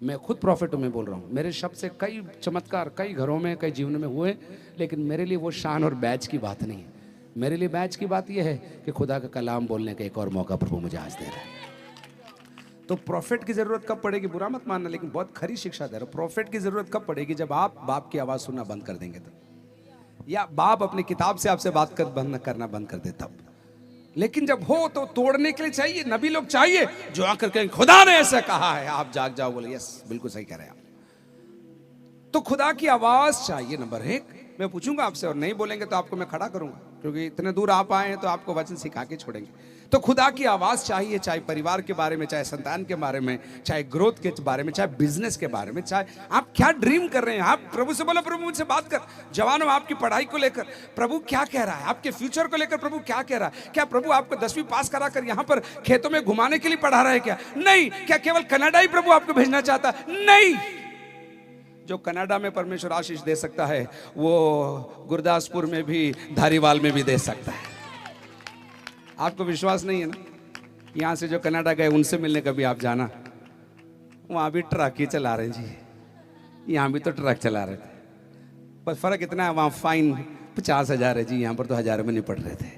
Speaker 1: मैं खुद प्रॉफिट हूं। मैं बोल रहा हूं, मेरे शब्द से कई चमत्कार कई घरों में, कई जीवनों में हुए, लेकिन मेरे लिए वो शान और बैच की बात नहीं है। मेरे लिए बैच की बात यह है कि खुदा का कलाम बोलने का एक और मौका प्रभु मुझे आज दे रहा है। तो प्रॉफिट की जरूरत कब पड़ेगी, बुरा मत मानना, लेकिन बहुत खरी शिक्षा दे रहा हूं। प्रॉफिट की जरूरत कब पड़ेगी, जब आप बाप की आवाज सुनना बंद कर देंगे तब, या बाप अपनी किताब से आपसे बात करना बंद कर दे तब। लेकिन जब हो तो तोड़ने के लिए चाहिए, नबी लोग चाहिए जो आकर कहें खुदा ने ऐसा कहा है, आप जाग जाओ, बोले यस बिल्कुल सही कह रहे हैं आप। तो खुदा की आवाज चाहिए नंबर एक। मैं पूछूंगा आपसे और नहीं बोलेंगे तो आपको मैं खड़ा करूंगा, क्योंकि इतने दूर आप आए हैं तो आपको वचन सिखा के छोड़ेंगे। तो खुदा की आवाज चाहिए, चाहे परिवार के बारे में, चाहे संतान के बारे में, चाहे ग्रोथ के बारे में, चाहे बिजनेस के बारे में, चाहे आप क्या ड्रीम कर रहे हैं। आप प्रभु से बोलो प्रभु मुझसे बात कर। जवानों, आपकी पढ़ाई को लेकर प्रभु क्या कह रहा है, आपके फ्यूचर को लेकर प्रभु क्या कह रहा है। क्या प्रभु आपको 10वीं पास करा कर यहाँ पर खेतों में घुमाने के लिए पढ़ा रहा है क्या? नहीं। क्या केवल कनाडा ही प्रभु आपको भेजना चाहता है? नहीं। जो कनाडा में परमेश्वर आशीष दे सकता है वो गुरदासपुर में भी, धारीवाल में भी दे सकता है। आपको विश्वास नहीं है ना? यहां से जो कनाडा गए उनसे मिलने कभी आप जाना, वहां भी ट्रक ही चला रहे जी, यहां भी तो ट्रक चला रहे थे, बस फर्क इतना है वहां फाइन 50,000 है जी, यहां पर तो 1000 में निपट रहे थे।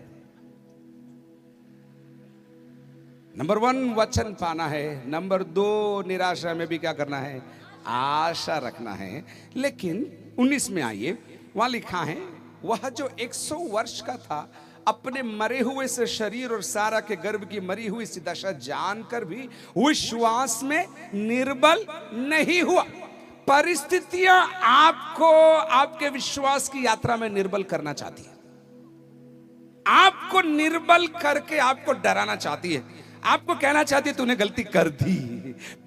Speaker 1: नंबर 1 वचन पाना है, नंबर 2 निराशा में भी क्या करना है, आशा रखना है। लेकिन 19 में आइए, वहां लिखा है वह जो 100 वर्ष का था अपने मरे हुए से शरीर और सारा के गर्भ की मरी हुई सी दशा जानकर भी विश्वास में निर्बल नहीं हुआ। परिस्थितियां आपको आपके विश्वास की यात्रा में निर्बल करना चाहती है, आपको निर्बल करके आपको डराना चाहती है, आपको कहना चाहती है तूने गलती कर दी,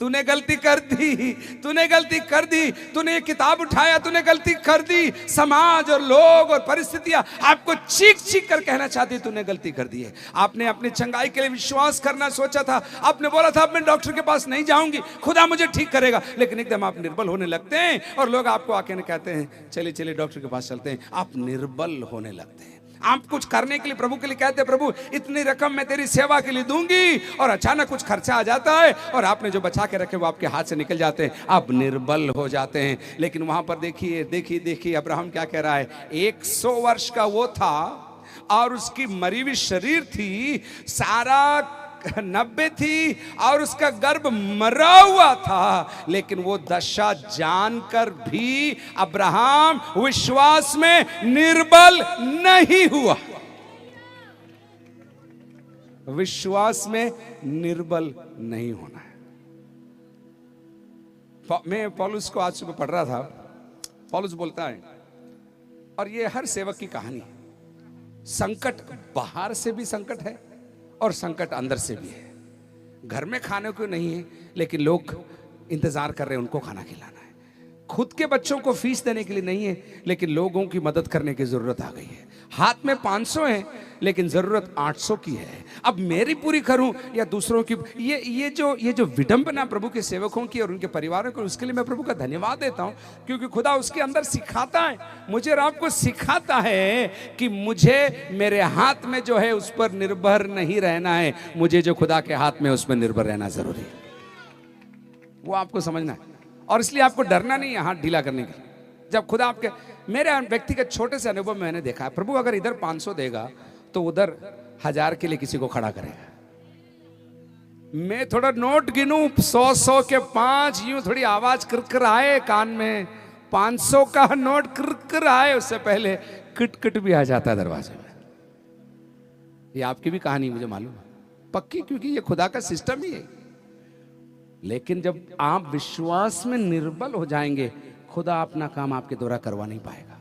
Speaker 1: तूने गलती कर दी, तूने गलती कर दी, तूने ये किताब उठाया, तूने गलती कर दी। समाज और लोग और परिस्थितियां आपको चीख चीख कर कहना चाहती है तूने गलती कर दी है। आपने अपनी चंगाई के लिए विश्वास करना सोचा था, आपने बोला था अब मैं डॉक्टर के पास नहीं जाऊंगी, खुदा मुझे ठीक करेगा, लेकिन एकदम आप निर्बल होने लगते हैं और लोग आपको आके कहते हैं चलिए चलिए डॉक्टर के पास चलते हैं, आप निर्बल होने लगते हैं। आप कुछ करने के लिए प्रभु के लिए कहते हैं प्रभु इतनी रकम मैं तेरी सेवा के लिए दूंगी, और अचानक कुछ खर्चा आ जाता है और आपने जो बचा के रखे वो आपके हाथ से निकल जाते हैं, आप निर्बल हो जाते हैं। लेकिन वहां पर देखिए देखिए देखिए अब्राहम क्या कह रहा है, 100 वर्ष का वो था और उसकी मरी हुई शरीर थी, सारा 90 थी और उसका गर्भ मरा हुआ था, लेकिन वो दशा जानकर भी अब्राहम विश्वास में निर्बल नहीं हुआ। विश्वास में निर्बल नहीं होना है। मैं पौलुस को आज सुबह पढ़ रहा था, पौलुस बोलता है, और ये हर सेवक की कहानी है, संकट बाहर से भी संकट है और संकट अंदर से भी है। घर में खाने को नहीं है लेकिन लोग इंतजार कर रहे हैं उनको खाना खिलाना है, खुद के बच्चों को फीस देने के लिए नहीं है लेकिन लोगों की मदद करने की जरूरत आ गई है। हाथ में 500 है लेकिन जरूरत 800 की है, अब मेरी पूरी करूं या दूसरों की। ये जो विडंबना प्रभु के सेवकों की और उनके परिवारों को, उसके लिए मैं प्रभु का धन्यवाद देता हूं, क्योंकि खुदा उसके अंदर सिखाता है, मुझे और आपको सिखाता है कि मुझे मेरे हाथ में जो है उस पर निर्भर नहीं रहना है, मुझे जो खुदा के हाथ में उस पर निर्भर रहना जरूरी है। वो आपको समझना है और इसलिए आपको डरना नहीं है हाथ ढीला करने के लिए। जब खुदा आपके, मेरे व्यक्तिगत छोटे से अनुभव में मैंने देखा है, प्रभु अगर इधर 500 देगा तो उधर 1000 के लिए किसी को खड़ा करेगा। मैं थोड़ा नोट गिनूं, 100 के 5, यूं थोड़ी आवाज किरकिर आए कान में, 500 का नोट किरकिर आए उससे पहले किटकिट भी आ जाता है दरवाजे में। ये आपकी भी कहानी मुझे मालूम है पक्की, क्योंकि ये खुदा का सिस्टम ही है। लेकिन जब आप विश्वास में निर्बल हो जाएंगे, खुदा अपना काम आपके द्वारा करवा नहीं पाएगा।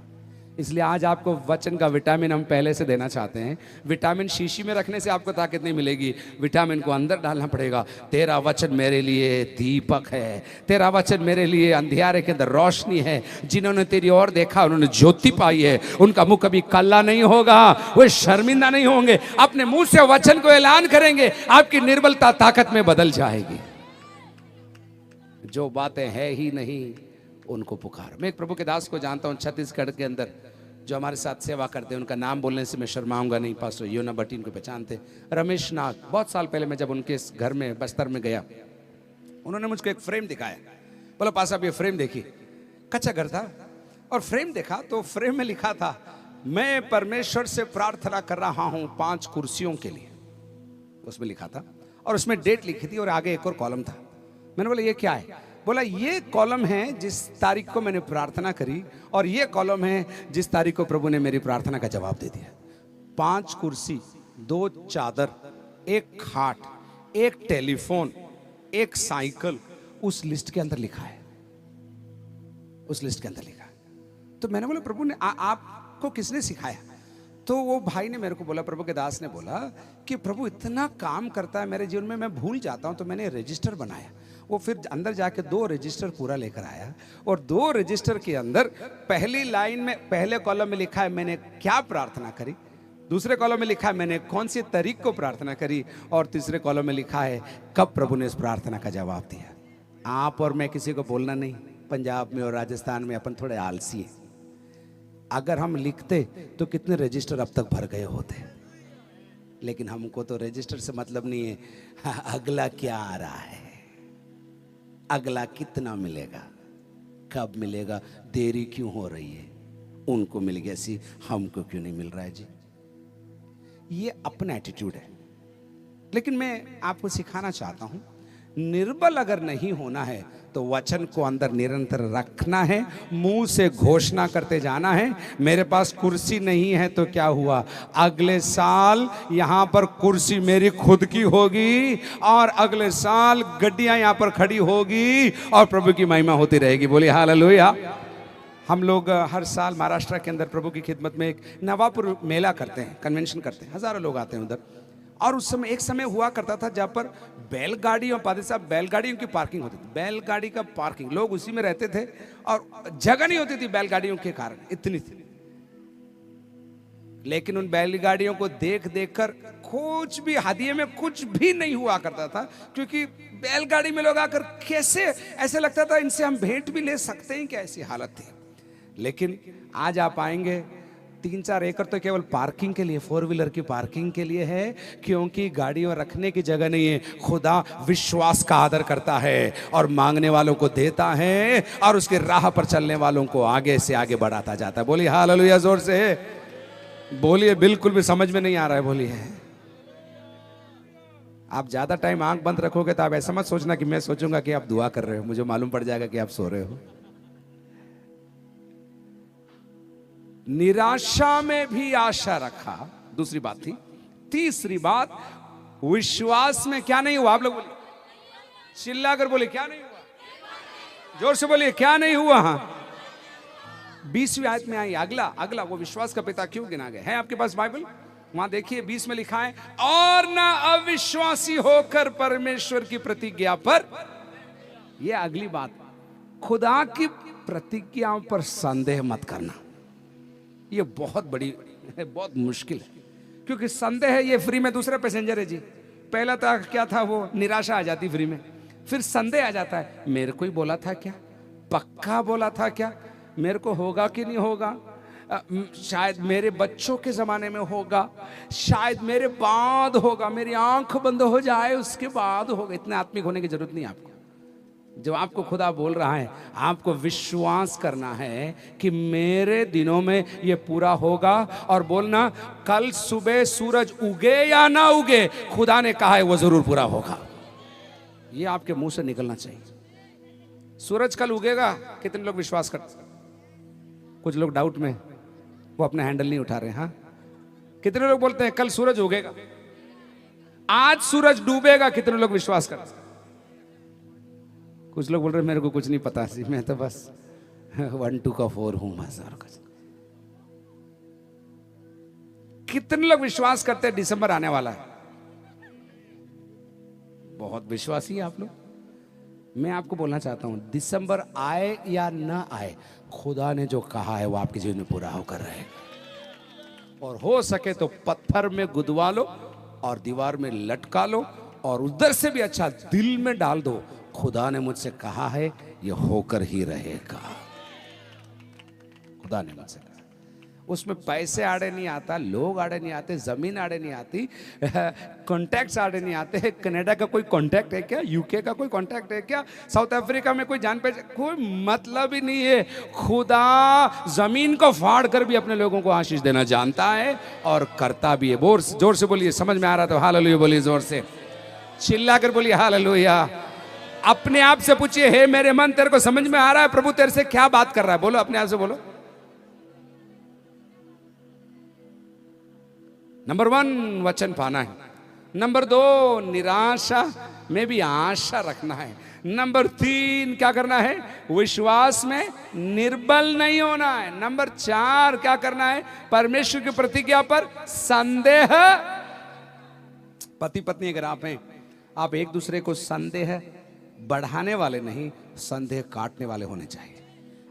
Speaker 1: इसलिए आज आपको वचन का विटामिन हम पहले से देना चाहते हैं। विटामिन शीशी में रखने से आपको ताकत नहीं मिलेगी, विटामिन को अंदर डालना पड़ेगा। तेरा वचन मेरे लिए दीपक है, तेरा वचन मेरे लिए अंधियारे के अंदर रोशनी है। जिन्होंने तेरी ओर देखा उन्होंने ज्योति पाई है, उनका मुंह कभी काला नहीं होगा, वे शर्मिंदा नहीं होंगे, अपने मुंह से वचन को ऐलान करेंगे, आपकी निर्बलता ताकत में बदल जाएगी। जो बातें है ही नहीं उनको पुकार। मैं एक प्रभु के दास को जानता हूं छत्तीसगढ़ के अंदर जो हमारे साथ सेवा करते हैं, उनका नाम बोलने से मैं शर्माऊंगा नहीं, पास्टर योना भट्टी उनको पहचानते, रमेश नाथ। बहुत साल पहले मैं जब उनके घर में बस्तर में गया, उन्होंने मुझको एक फ्रेम दिखाया, बोला पास आप ये फ्रेम देखिए, कच्चा घर था और फ्रेम देखा तो फ्रेम में लिखा था, मैं परमेश्वर से प्रार्थना कर रहा हूं 5 कुर्सियों के लिए, उसमें लिखा था। और उसमें डेट लिखी थी और आगे एक और कॉलम था। मैंने बोला ये क्या है? बोला ये कॉलम है जिस तारीख को मैंने प्रार्थना करी और ये कॉलम है जिस तारीख को प्रभु ने मेरी प्रार्थना का जवाब दे दिया। 5 कुर्सी, 2 चादर, 1 खाट, 1 टेलीफोन, 1 साइकिल उस लिस्ट के अंदर लिखा है, उस लिस्ट के अंदर लिखा है। तो मैंने बोला प्रभु ने आपको किसने सिखाया? तो वो भाई ने मेरे को बोला, प्रभु के दास ने बोला कि प्रभु इतना काम करता है मेरे जीवन में, मैं भूल जाता हूं, तो मैंने रजिस्टर बनाया। वो फिर अंदर जाके 2 रजिस्टर पूरा लेकर आया और 2 रजिस्टर के अंदर पहली लाइन में पहले कॉलम में लिखा है मैंने क्या प्रार्थना करी, दूसरे कॉलम में लिखा है मैंने कौन सी तारीख को प्रार्थना करी, और तीसरे कॉलम में लिखा है कब प्रभु ने इस प्रार्थना का जवाब दिया। आप और मैं किसी को बोलना नहीं। पंजाब में और राजस्थान में अपन थोड़े आलसी हैं। अगर हम लिखते तो कितने रजिस्टर अब तक भर गए होते, लेकिन हमको तो रजिस्टर से मतलब नहीं है। अगला क्या आ रहा है, अगला कितना मिलेगा, कब मिलेगा, देरी क्यों हो रही है, उनको मिल गया सी, हमको क्यों नहीं मिल रहा है जी। ये अपना एटीट्यूड है। लेकिन मैं आपको सिखाना चाहता हूं, निर्बल अगर नहीं होना है तो वचन को अंदर निरंतर रखना है, मुंह से घोषणा करते जाना है। मेरे पास कुर्सी नहीं है तो क्या हुआ, अगले साल यहां पर कुर्सी मेरी खुद की होगी और अगले साल गड्डियां यहां पर खड़ी होगी और प्रभु की महिमा होती रहेगी। बोलिए हालेलुया। हम लोग हर साल महाराष्ट्र के अंदर प्रभु की खिदमत में एक नवापुर मेला करते हैं, कन्वेंशन करते हैं, हजारों लोग आते हैं उधर। और उस समय एक समय हुआ करता था जहाँ पर बैलगाड़ियों, पादरी साहब, बैलगाड़ियों की पार्किंग होती थी। बैलगाड़ी का पार्किंग, लोग उसी में रहते थे और जगह नहीं होती थी बैलगाड़ियों के कारण, इतनी थी। लेकिन उन बैलगाड़ियों को देख देख कर कुछ भी हदिये में कुछ भी नहीं हुआ करता था, क्योंकि बैलगाड़ी में लोग आकर कैसे, ऐसे लगता था इनसे हम भेंट भी ले सकते हैं क्या, ऐसी हालत थी। लेकिन आज आप आएंगे, 3-4 एकड़ तो केवल पार्किंग के लिए, 4 व्हीलर की पार्किंग के लिए है, क्योंकि गाड़ियों रखने की जगह नहीं है। खुदा विश्वास का आदर करता है और मांगने वालों को देता है और उसके राह पर चलने वालों को आगे से आगे बढ़ाता जाता है। बोलिए हालेलुया जोर से बोलिए। बिल्कुल भी समझ में नहीं आ रहा है, बोलिए। आप ज्यादा टाइम आंख बंद रखोगे तो आप ऐसा मत सोचना कि मैं सोचूंगा कि आप दुआ कर रहे हो, मुझे मालूम पड़ जाएगा कि आप सो रहे हो। निराशा में भी आशा रखा, दूसरी बात थी। तीसरी बात, विश्वास में क्या नहीं हुआ। आप लोग बोलिए, चिल्ला कर बोलिए, क्या नहीं हुआ, जोर से बोलिए, क्या नहीं हुआ। हाँ, 20वीं आयत में आई, अगला वो विश्वास का पिता क्यों गिना गया है। आपके पास बाइबल, वहां देखिए 20 में लिखा है, और ना अविश्वासी होकर परमेश्वर की प्रतिज्ञा पर। यह अगली बात, खुदा की प्रतिज्ञाओं पर संदेह मत करना। ये बहुत बड़ी है, बहुत मुश्किल है, क्योंकि संदेह है ये फ्री में दूसरा पैसेंजर है जी। पहला था क्या था, वो निराशा आ जाती फ्री में, फिर संदेह आ जाता है, मेरे को ही बोला था क्या, पक्का बोला था क्या, मेरे को होगा कि नहीं होगा, शायद मेरे बच्चों के जमाने में होगा, शायद मेरे बाद होगा, मेरी आंख बंद हो जाए उसके बाद होगा। इतने आत्मिक होने की जरूरत नहीं आपको। जो आपको खुदा बोल रहा है, आपको विश्वास करना है कि मेरे दिनों में ये पूरा होगा, और बोलना कल सुबह सूरज उगे या ना उगे, खुदा ने कहा है वो जरूर पूरा होगा। ये आपके मुंह से निकलना चाहिए। सूरज कल उगेगा, कितने लोग विश्वास करते? कुछ लोग डाउट में, वो अपना हैंडल नहीं उठा रहे। हाँ, कितने लोग बोलते हैं कल सूरज उगेगा, आज सूरज डूबेगा, कितने लोग विश्वास करते हैं? कुछ लोग बोल रहे मेरे को कुछ नहीं पता सी, मैं तो बस 1 2 का 4 हूं बस, और कुछ। कितने लोग विश्वास करते हैं दिसंबर आने वाला है? बहुत विश्वासी है आप लोग। मैं आपको बोलना चाहता हूं, दिसंबर आए या ना आए, खुदा ने जो कहा है वो आपके जीवन में पूरा होकर रहेगा। और हो सके तो पत्थर में गुदवा लो और दीवार में लटका लो, और उधर से भी अच्छा दिल में डाल दो, खुदा ने मुझसे कहा है ये होकर ही रहेगा। खुदा ने मुझसे कहा। उसमें पैसे आड़े नहीं आता, लोग आड़े नहीं आते, जमीन आड़े नहीं आती, कॉन्टैक्ट्स आड़े नहीं आते। कनाडा का कोई कॉन्टैक्ट है क्या, यूके का कोई कॉन्टैक्ट है क्या, साउथ अफ्रीका में कोई जान पहचान, कोई मतलब ही नहीं है। खुदा जमीन को फाड़ कर भी अपने लोगों को आशीष देना जानता है और करता भी है। जोर से बोलिए, समझ में आ रहा तो हालेलुया बोलिए जोर से। चिल्ला कर बोलिए हालेलुया। अपने आप से पूछिए, हे मेरे मन, तेरे को समझ में आ रहा है प्रभु तेरे से क्या बात कर रहा है? बोलो, अपने आप से बोलो। नंबर 1 वचन पाना है। नंबर 2 निराशा में भी आशा रखना है। नंबर 3 क्या करना है? विश्वास में निर्बल नहीं होना है। नंबर 4 क्या करना है? परमेश्वर की प्रतिज्ञा पर संदेह। पति पत्नी अगर आप हैं, आप एक दूसरे को संदेह बढ़ाने वाले नहीं, संदेह काटने वाले होने चाहिए।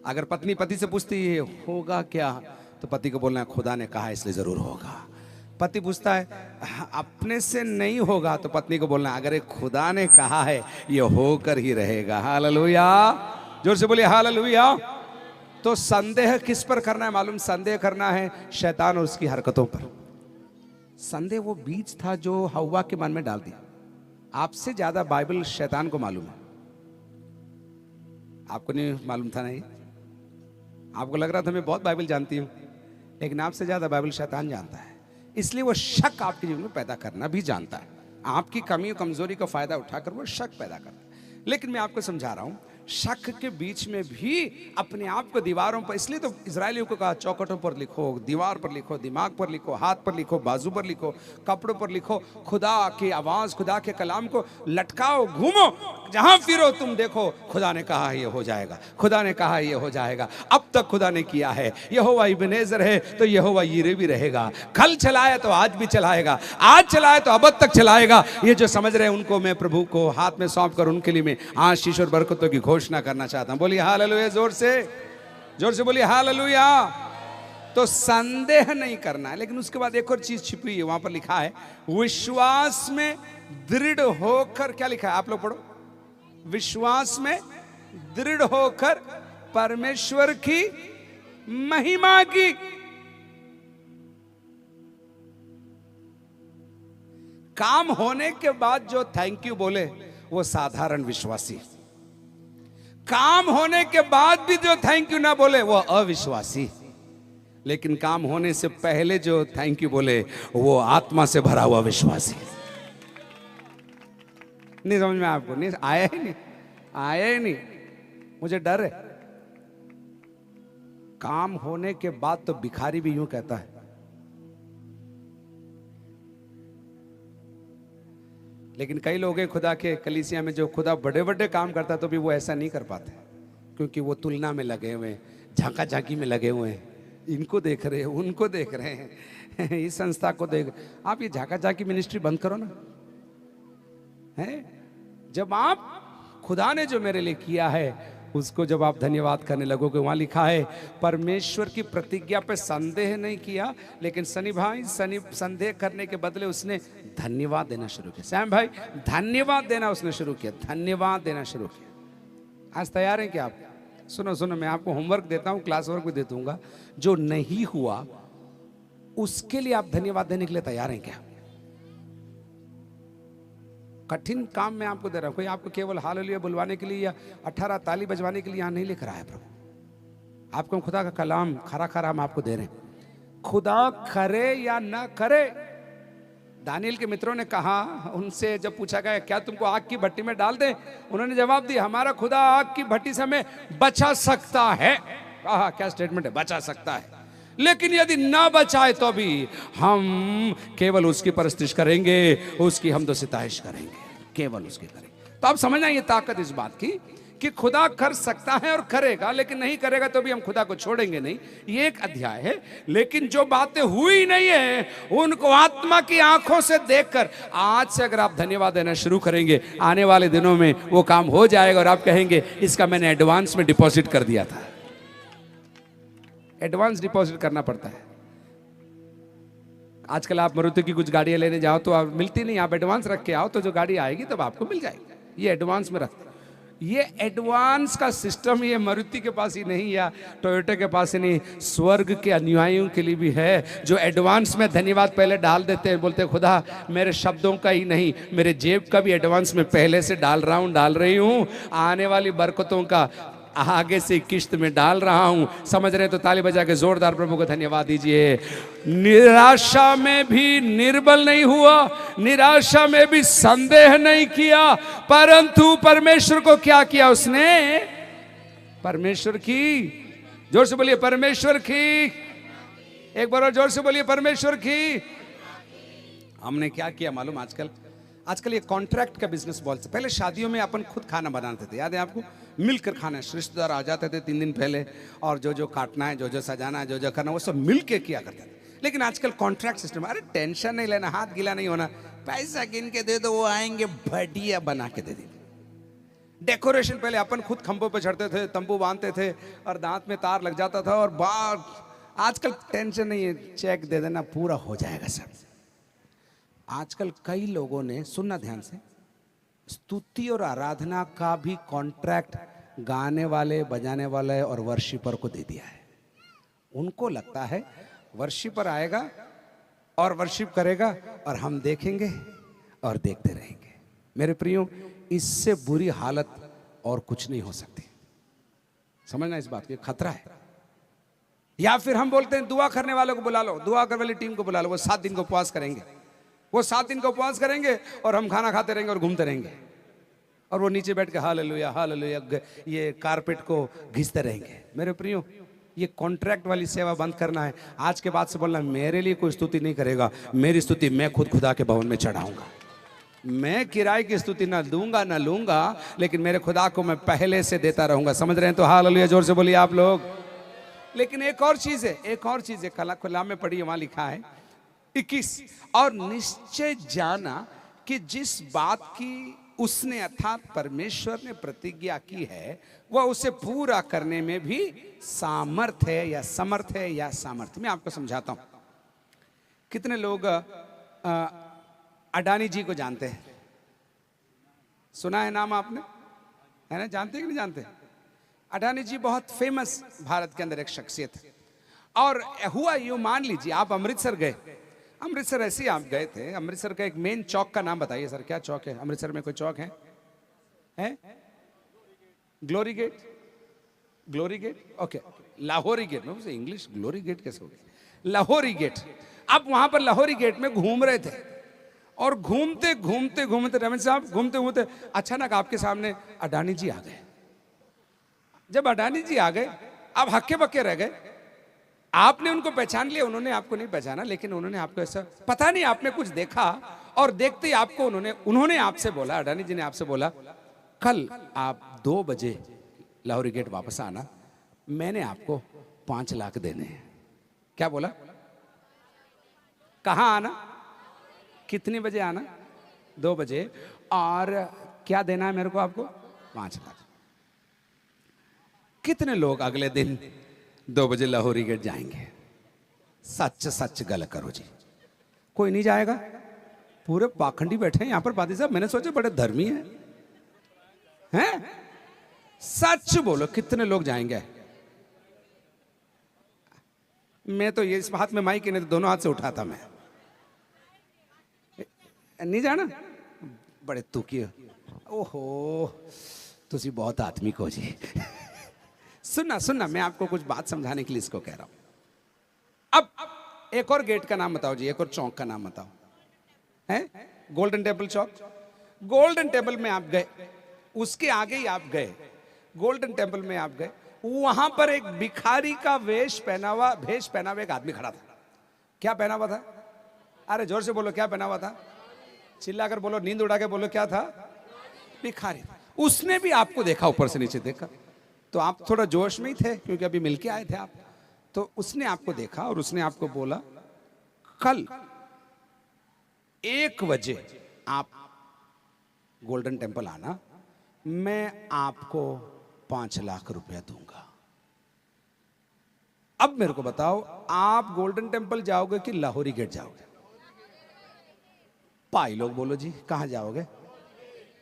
Speaker 1: अगर पत्नी पति से पूछती है होगा क्या, तो पति को बोलना है खुदा ने कहा इसलिए जरूर होगा। पति पूछता है अपने से नहीं होगा, तो पत्नी को बोलना है अगर खुदा ने कहा है ये होकर ही रहेगा। हालेलुया, जोर से बोलिए हालेलुया। तो संदेह किस पर करना है मालूम? संदेह करना है शैतान और उसकी हरकतों पर। संदेह वो बीज था जो हव्वा के मन में डाल दिया। आपसे ज्यादा बाइबल शैतान को मालूम है। आपको नहीं मालूम था? नहीं, आपको लग रहा था मैं बहुत बाइबल जानती हूं, लेकिन आपसे ज्यादा बाइबल शैतान जानता है। इसलिए वो शक आपके जीवन में पैदा करना भी जानता है। आपकी कमी और कमजोरी का फायदा उठाकर वो शक पैदा करता है। लेकिन मैं आपको समझा रहा हूं, शक के बीच में भी अपने आप को दीवारों पर, इसलिए तो इजरायलियों को कहा चौखटों पर लिखो, दीवार पर लिखो, दिमाग पर लिखो, हाथ पर लिखो, बाजू पर लिखो, कपड़ों पर लिखो। खुदा की आवाज, खुदा के कलाम को लटकाओ, घूमो, जहां फिरो तुम देखो खुदा ने कहा ये हो जाएगा, खुदा ने कहा ये हो जाएगा। अब तक खुदा ने किया है। यहोवा इब्नेजर है तो यहोवा यीरे भी रहेगा। कल चलाया तो आज भी चलाएगा, आज चलाया तो अब तक चलाएगा। ये जो समझ रहे हैं उनको मैं प्रभु को हाथ में सौंप कर उनके लिए मैं आशीष और बरकतों की घोषणा करना चाहता हूं। बोलिए हालेलुया, जोर से बोलिए हालेलुया। तो संदेह नहीं करना है। लेकिन उसके बाद एक और चीज छिपी हुई है, वहां पर लिखा है विश्वास में दृढ़ होकर। क्या लिखा है? आप लोग पढ़ो। विश्वास में दृढ़ होकर परमेश्वर की महिमा की। काम होने के बाद जो थैंक यू बोले वो साधारण विश्वासी। काम होने के बाद भी जो थैंक यू ना बोले वो अविश्वासी। लेकिन काम होने से पहले जो थैंक यू बोले वो आत्मा से भरा हुआ विश्वासी। नहीं समझ में आपको? नहीं आया ही नहीं। मुझे डर है। काम होने के बाद तो भिखारी भी यूं कहता है। लेकिन कई लोग हैं खुदा के कलीसिया में जो खुदा बड़े बड़े काम करता तो भी वो ऐसा नहीं कर पाते, क्योंकि वो तुलना में लगे हुए हैं, झांका झांकी में लगे हुए हैं। इनको देख रहे हैं, उनको देख रहे हैं, इस संस्था को देख। आप ये झांका झांकी मिनिस्ट्री बंद करो ना। है जब आप खुदा ने जो मेरे लिए किया है उसको जब आप धन्यवाद करने लगोगे, वहां लिखा है परमेश्वर की प्रतिज्ञा पे संदेह नहीं किया, लेकिन सनी भाई संदेह करने के बदले उसने धन्यवाद देना शुरू किया। सैम भाई धन्यवाद देना उसने शुरू किया, धन्यवाद देना शुरू किया। आज तैयार हैं क्या आप? सुनो, मैं आपको होमवर्क देता हूं, क्लास वर्क भी दे दूंगा। जो नहीं हुआ उसके लिए आप धन्यवाद देने के लिए तैयार हैं क्या? कठिन काम मैं आपको दे रहा हूं। कोई आपको केवल हालेलुया बुलवाने के लिए या 18 ताली बजवाने के लिए यहां नहीं लेकर आया प्रभु। आपको खुदा का कलाम खरा हम आपको दे रहे हैं। खुदा करे या ना करे, दानियल के मित्रों ने कहा, उनसे जब पूछा गया क्या तुमको आग की भट्टी में डाल दें, उन्होंने जवाब दिया हमारा खुदा आग की भट्टी से हमें बचा सकता है। क्या स्टेटमेंट है, बचा सकता है। लेकिन यदि ना बचाए तो भी हम केवल उसकी परस्तिश करेंगे, उसकी हम तो सिताइश करेंगे, केवल उसकी करेंगे। तो आप समझना ये ताकत इस बात की कि खुदा कर सकता है और करेगा, लेकिन नहीं करेगा तो भी हम खुदा को छोड़ेंगे नहीं। ये एक अध्याय है। लेकिन जो बातें हुई नहीं है उनको आत्मा की आंखों से देखकर आज से अगर आप धन्यवाद देना शुरू करेंगे, आने वाले दिनों में वो काम हो जाएगा और आप कहेंगे इसका मैंने एडवांस में डिपॉजिट कर दिया था। एडवांस डिपॉजिट करना पड़ता है। आजकल आप मारुति की कुछ गाड़ियां लेने जाओ तो आप मिलती नहीं, आप एडवांस रख के आओ तो जो गाड़ी आएगी तब आपको मिल जाएगी। ये एडवांस में रखते। ये एडवांस का सिस्टम ये मारुति के पास ही नहीं या टोयोटा के पास ही नहीं, स्वर्ग के अनुयायियों के लिए भी है, जो एडवांस में धन्यवाद पहले डाल देते हैं। बोलते हैं खुदा मेरे शब्दों का ही नहीं, मेरे जेब का भी एडवांस में पहले से डाल रहा हूं, डाल रही हूं। आने वाली बरकतों का आगे से किश्त में डाल रहा हूं। समझ रहे तो ताली बजा के जोरदार प्रभु को धन्यवाद दीजिए। निराशा में भी निर्बल नहीं हुआ, निराशा में भी संदेह नहीं किया, परंतु परमेश्वर को क्या किया उसने? परमेश्वर की, जोर से बोलिए परमेश्वर की, एक बार और जोर से बोलिए परमेश्वर की। हमने क्या किया मालूम? आजकल ये कॉन्ट्रैक्ट का बिजनेस बोलते। पहले शादियों में अपन खुद खाना बनाते थे, याद है आपको? मिलकर खाना, रिश्तेदार आ जाते थे 3 दिन पहले, और जो काटना है, जो सजाना है, जो करना, वो सब मिल के किया करते थे। लेकिन आजकल कॉन्ट्रैक्ट सिस्टम, अरे टेंशन नहीं लेना, हाथ गीला नहीं होना, पैसा गिन के दे दो, वो आएंगे बढ़िया बना के दे देंगे। डेकोरेशन पहले अपन खुद खंभों पे चढ़ते थे, तंबू बांधते थे, और दांत में तार लग जाता था, और बार आजकल टेंशन नहीं है, चेक दे देना, पूरा हो जाएगा सब। आजकल कई लोगों ने, सुनना ध्यान से, स्तुति और आराधना का भी कॉन्ट्रैक्ट गाने वाले, बजाने वाले और वर्शिपर को दे दिया है। उनको लगता है वर्शिपर आएगा और वर्शिप करेगा और हम देखेंगे और देखते रहेंगे। मेरे प्रियो, इससे बुरी हालत और कुछ नहीं हो सकती। समझना इस बात की, खतरा है। या फिर हम बोलते हैं दुआ करने वालों को बुला लो, दुआ करने वाली टीम को बुला लो, वो 7 दिन का उपवास करेंगे, वो 7 दिन का उपवास करेंगे, और हम खाना खाते रहेंगे और घूमते रहेंगे, और वो नीचे बैठ के हालेलुया हालेलुया ये कारपेट को घिसते रहेंगे। मेरे प्रियो, ये कॉन्ट्रैक्ट वाली सेवा बंद करना है। आज के बाद से बोलना, मेरे लिए कोई स्तुति नहीं करेगा, मेरी स्तुति मैं खुद खुदा के भवन में चढ़ाऊंगा। मैं किराए की स्तुति ना दूंगा ना लूंगा, लेकिन मेरे खुदा को मैं पहले से देता रहूंगा। समझ रहे हैं तो हालेलुया जोर से बोलिए आप लोग। लेकिन एक और चीज है, कलाम में पढ़िए, वहां लिखा है 21, और निश्चय जाना कि जिस बात की उसने अर्थात परमेश्वर ने प्रतिज्ञा की है, वह उसे पूरा करने में भी सामर्थ है या समर्थ है या सामर्थ। मैं आपको समझाता हूं। कितने लोग अडानी जी को जानते हैं? सुना है नाम आपने, है ना? जानते कि नहीं जानते? अडानी जी बहुत फेमस भारत के अंदर एक शख्सियत है। और हुआ यूं, मान लीजिए आप अमृतसर गए, अमृतसर ऐसे ही आप गए थे, अमृतसर का एक मेन चौक का नाम बताइए सर, क्या चौक है अमृतसर में? कोई चौक है? Glory gate, glory gate, okay, Lahori gate. मैं इंग्लिश ग्लोरी गेट कैसे हो गया? लाहौरी गेट। अब वहां पर लाहौरी गेट में घूम रहे थे, और घूमते घूमते घूमते रमेश साहब घूमते घूमते अचानक आपके सामने अडानी जी आ गए। जब अडानी जी आ गए, आप हक्के बक्के रह गए। आपने उनको पहचान लिया, उन्होंने आपको नहीं पहचाना, लेकिन उन्होंने आपको ऐसा पता नहीं, आपने कुछ देखा, और देखते ही आपको उन्होंने आपसे बोला, अडानी जी ने आपसे बोला, कल आप 2 बजे लाहौरी गेट वापस आना, मैंने आपको 5 लाख देने हैं। क्या बोला? कहां आना? कितने बजे आना? 2 बजे। और क्या देना है मेरे को आपको? 5 लाख। कितने लोग अगले दिन 2 बजे लाहौरी गेट जाएंगे? सच सच गल करो जी, कोई नहीं जाएगा। पूरे पाखंडी बैठे हैं यहां पर पादी साहब, मैंने सोचा बड़े धर्मी हैं। सच बोलो, कितने लोग जाएंगे? मैं तो ये इस हाथ में माइक नहीं तो दोनों हाथ से उठाता मैं। नहीं जाना? बड़े तुकी हो। ओहो, तुसी बहुत आत्मिक हो जी। सुनना, मैं आपको कुछ बात समझाने के लिए इसको कह रहा हूं। अब एक और गेट का नाम बताओ जी, एक और चौक का नाम बताओ। है गोल्डन टेम्पल चौक। गोल्डन टेम्पल में आप गए, उसके आगे ही आप गए, गोल्डन टेम्पल में आप गए, वहां पर एक भिखारी का भेष पहना हुआ एक आदमी खड़ा था। क्या पहना हुआ था? अरे जोर से बोलो, क्या पहना हुआ था? चिल्लाकर बोलो, नींद उड़ा के बोलो, क्या था? भिखारी। उसने भी आपको देखा, ऊपर से नीचे देखा, तो आप थोड़ा जोश में ही थे क्योंकि अभी मिलके आए थे आप। तो उसने आपको देखा और उसने आपको बोला, कल 1 बजे आप गोल्डन टेम्पल आना, मैं आपको 5 लाख रुपया दूंगा। अब मेरे को बताओ, आप गोल्डन टेम्पल जाओगे कि लाहौरी गेट जाओगे? भाई लोग बोलो जी, कहां जाओगे?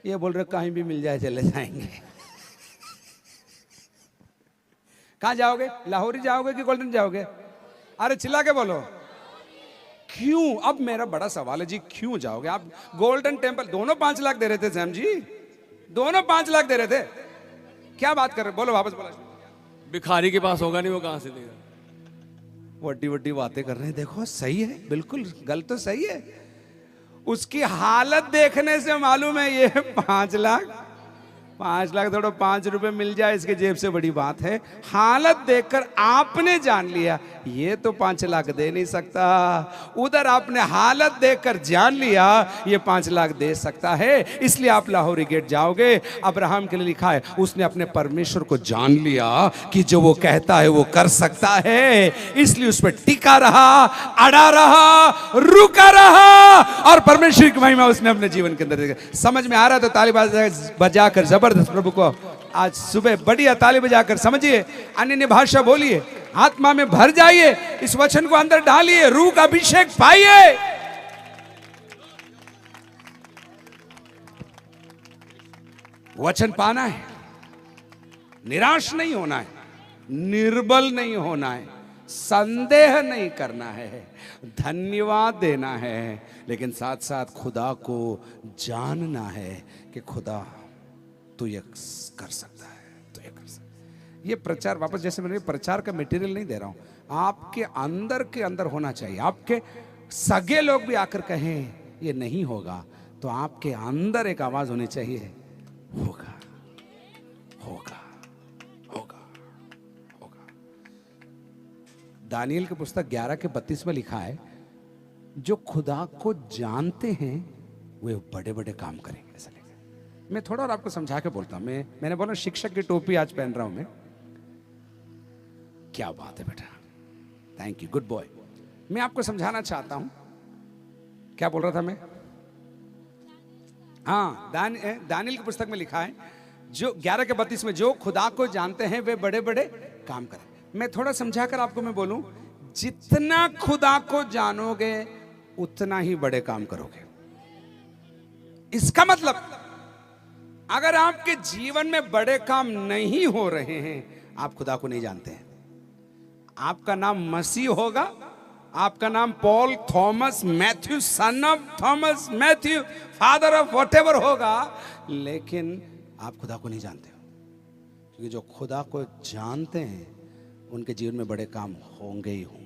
Speaker 1: ये बोल रहे कहीं भी मिल जाए चले जाएंगे। कहां जाओगे? लाहौरी जाओगे कि गोल्डन जाओगे? अरे चिल्ला के बोलो, क्यों? अब मेरा बड़ा सवाल है जी, क्यों जाओगे आप गोल्डन टेम्पल? दोनों 5 लाख दे रहे थे सैम जी, दोनों 5 लाख दे रहे थे। क्या बात कर रहे, बोलो वापस बोलो।
Speaker 2: भिखारी के पास होगा नहीं, वो कहां से देगा?
Speaker 1: वड्डी वड्डी बातें कर रहे हैं, देखो सही है, बिल्कुल गल तो सही है। उसकी हालत देखने से मालूम है ये 5 लाख, 5 लाख थोड़ा 5 रुपए मिल जाए इसके जेब से बड़ी बात है। हालत देखकर आपने जान लिया ये तो 5 लाख दे नहीं सकता, उधर आपने हालत देखकर जान लिया ये 5 लाख दे सकता है, इसलिए आप लाहौरी गेट जाओगे। अब्राहम के लिए लिखा है उसने अपने परमेश्वर को जान लिया कि जो वो कहता है वो कर सकता है, इसलिए उस पर टिका रहा, अड़ा रहा, रुका रहा और परमेश्वर की महिमा उसने अपने जीवन के अंदर देखी। समझ में आ रहा है तो ताली बजाकर जबरदस्त प्रभु को आज सुबह बढ़िया ताली बजाकर समझिए, अन्य भाषा बोलिए, आत्मा में भर जाइए, इस वचन को अंदर डालिए, रूह का अभिषेक पाइए। वचन पाना है, निराश नहीं होना है, निर्बल नहीं होना है, संदेह नहीं करना है, धन्यवाद देना है, लेकिन साथ साथ खुदा को जानना है कि खुदा तू ये कर सकता है, तू ये कर सकता है। ये प्रचार, वापस जैसे मैंने प्रचार का मटेरियल नहीं दे रहा हूं, आपके अंदर के अंदर होना चाहिए। आपके सगे लोग भी आकर कहें ये नहीं होगा तो आपके अंदर एक आवाज होनी चाहिए, होगा होगा होगा होगा। दानियल की पुस्तक 11 के 32 में लिखा है जो खुदा को जानते हैं वे बड़े बड़े काम करेंगे। ऐसा लिखा है। मैं थोड़ा और आपको समझा के बोलता हूं। मैंने बोला शिक्षक की टोपी आज पहन रहा हूं मैं। क्या बात है बेटा, थैंक यू, गुड बॉय। मैं आपको समझाना चाहता हूं, क्या बोल रहा था मैं? हाँ, दानियल की पुस्तक में लिखा है जो 11 के 32 में जो खुदा को जानते हैं वे बड़े बड़े काम करें। मैं थोड़ा समझाकर आपको मैं बोलूं, जितना खुदा को जानोगे उतना ही बड़े काम करोगे। इसका मतलब अगर आपके जीवन में बड़े काम नहीं हो रहे हैं, आप खुदा को नहीं जानते हैं। आपका नाम मसीह होगा, आपका नाम Paul, Thomas, Matthew, son of Thomas, Matthew, father of whatever होगा, लेकिन आप खुदा को नहीं जानते हो। क्योंकि जो खुदा को जानते हैं उनके जीवन में बड़े काम होंगे ही होंगे।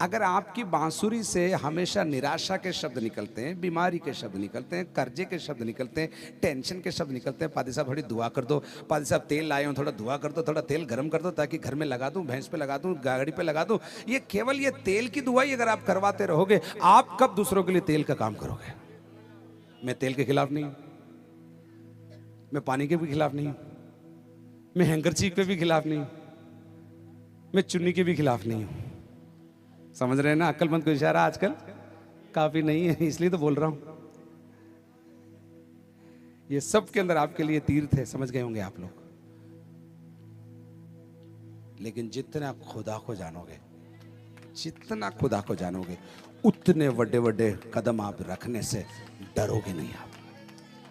Speaker 1: अगर आपकी बांसुरी से हमेशा निराशा के शब्द निकलते हैं, बीमारी के शब्द निकलते हैं, कर्जे के शब्द निकलते हैं, टेंशन के शब्द निकलते हैं, पादी साहब थोड़ी दुआ कर दो, पादी साहब तेल लाए हो थोड़ा दुआ कर दो, थोड़ा तेल गर्म कर दो ताकि घर में लगा दूं, भैंस पे लगा दूं, गाड़ी पे लगा दूं, ये केवल ये तेल की दुआई अगर आप करवाते रहोगे, आप कब दूसरों के लिए तेल का काम करोगे? मैं तेल के खिलाफ नहीं हूं, मैं पानी के भी खिलाफ नहीं हूं, मैं हैंकरचीफ के भी खिलाफ नहीं हूं, मैं चुन्नी के भी खिलाफ नहीं हूं। समझ रहे हैं ना? अक्लमंद को इशारा आजकल काफी नहीं है, इसलिए तो बोल रहा हूं। ये सब के अंदर आपके लिए तीर्थ है, समझ गए होंगे आप लोग। लेकिन जितना खुदा को जानोगे, जितना खुदा को जानोगे, उतने बड़े बड़े कदम आप रखने से डरोगे नहीं। आप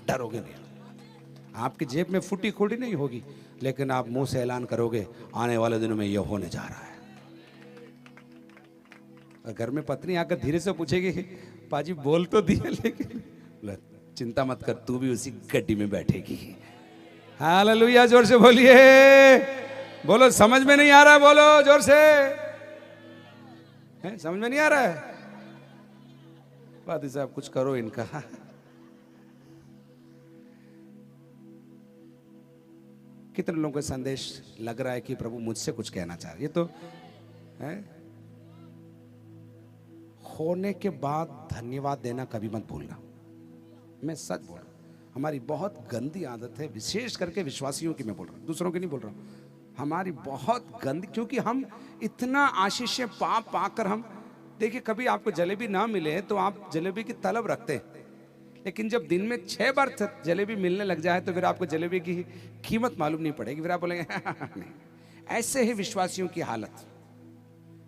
Speaker 1: डरोगे नहीं। आपकी जेब में फूटी खोटी नहीं होगी, लेकिन आप मुंह से ऐलान करोगे आने वाले दिनों में यह होने जा रहा है। और घर में पत्नी आकर धीरे से पूछेगी पाजी बोल तो दिया, लेकिन चिंता मत कर, तू भी उसी गड्डी में बैठेगी। हालेलुया, जोर से बोलिए, बोलो समझ में नहीं आ रहा है, बोलो जोर से। है समझ में नहीं आ रहा है? पादी साहब कुछ करो इनका। कितने लोगों को संदेश लग रहा है कि प्रभु मुझसे कुछ कहना चाह रहे। ये तो है, होने के बाद धन्यवाद देना कभी मत भूलना। मैं सच बोल रहा हूं, हमारी बहुत गंदी आदत है, विशेष करके विश्वासियों की मैं बोल रहा हूं, दूसरों की नहीं बोल रहा हूं। हमारी बहुत गंदी, क्योंकि हम इतना आशीषें पाकर हम, देखिए कभी आपको जलेबी ना मिले तो आप जलेबी की तलब रखते हैं, लेकिन जब दिन में 6 बार जलेबी मिलने लग जाए तो फिर आपको जलेबी की कीमत मालूम नहीं पड़ेगी, फिर आप बोलेंगे नहीं। ऐसे ही विश्वासियों की हालत,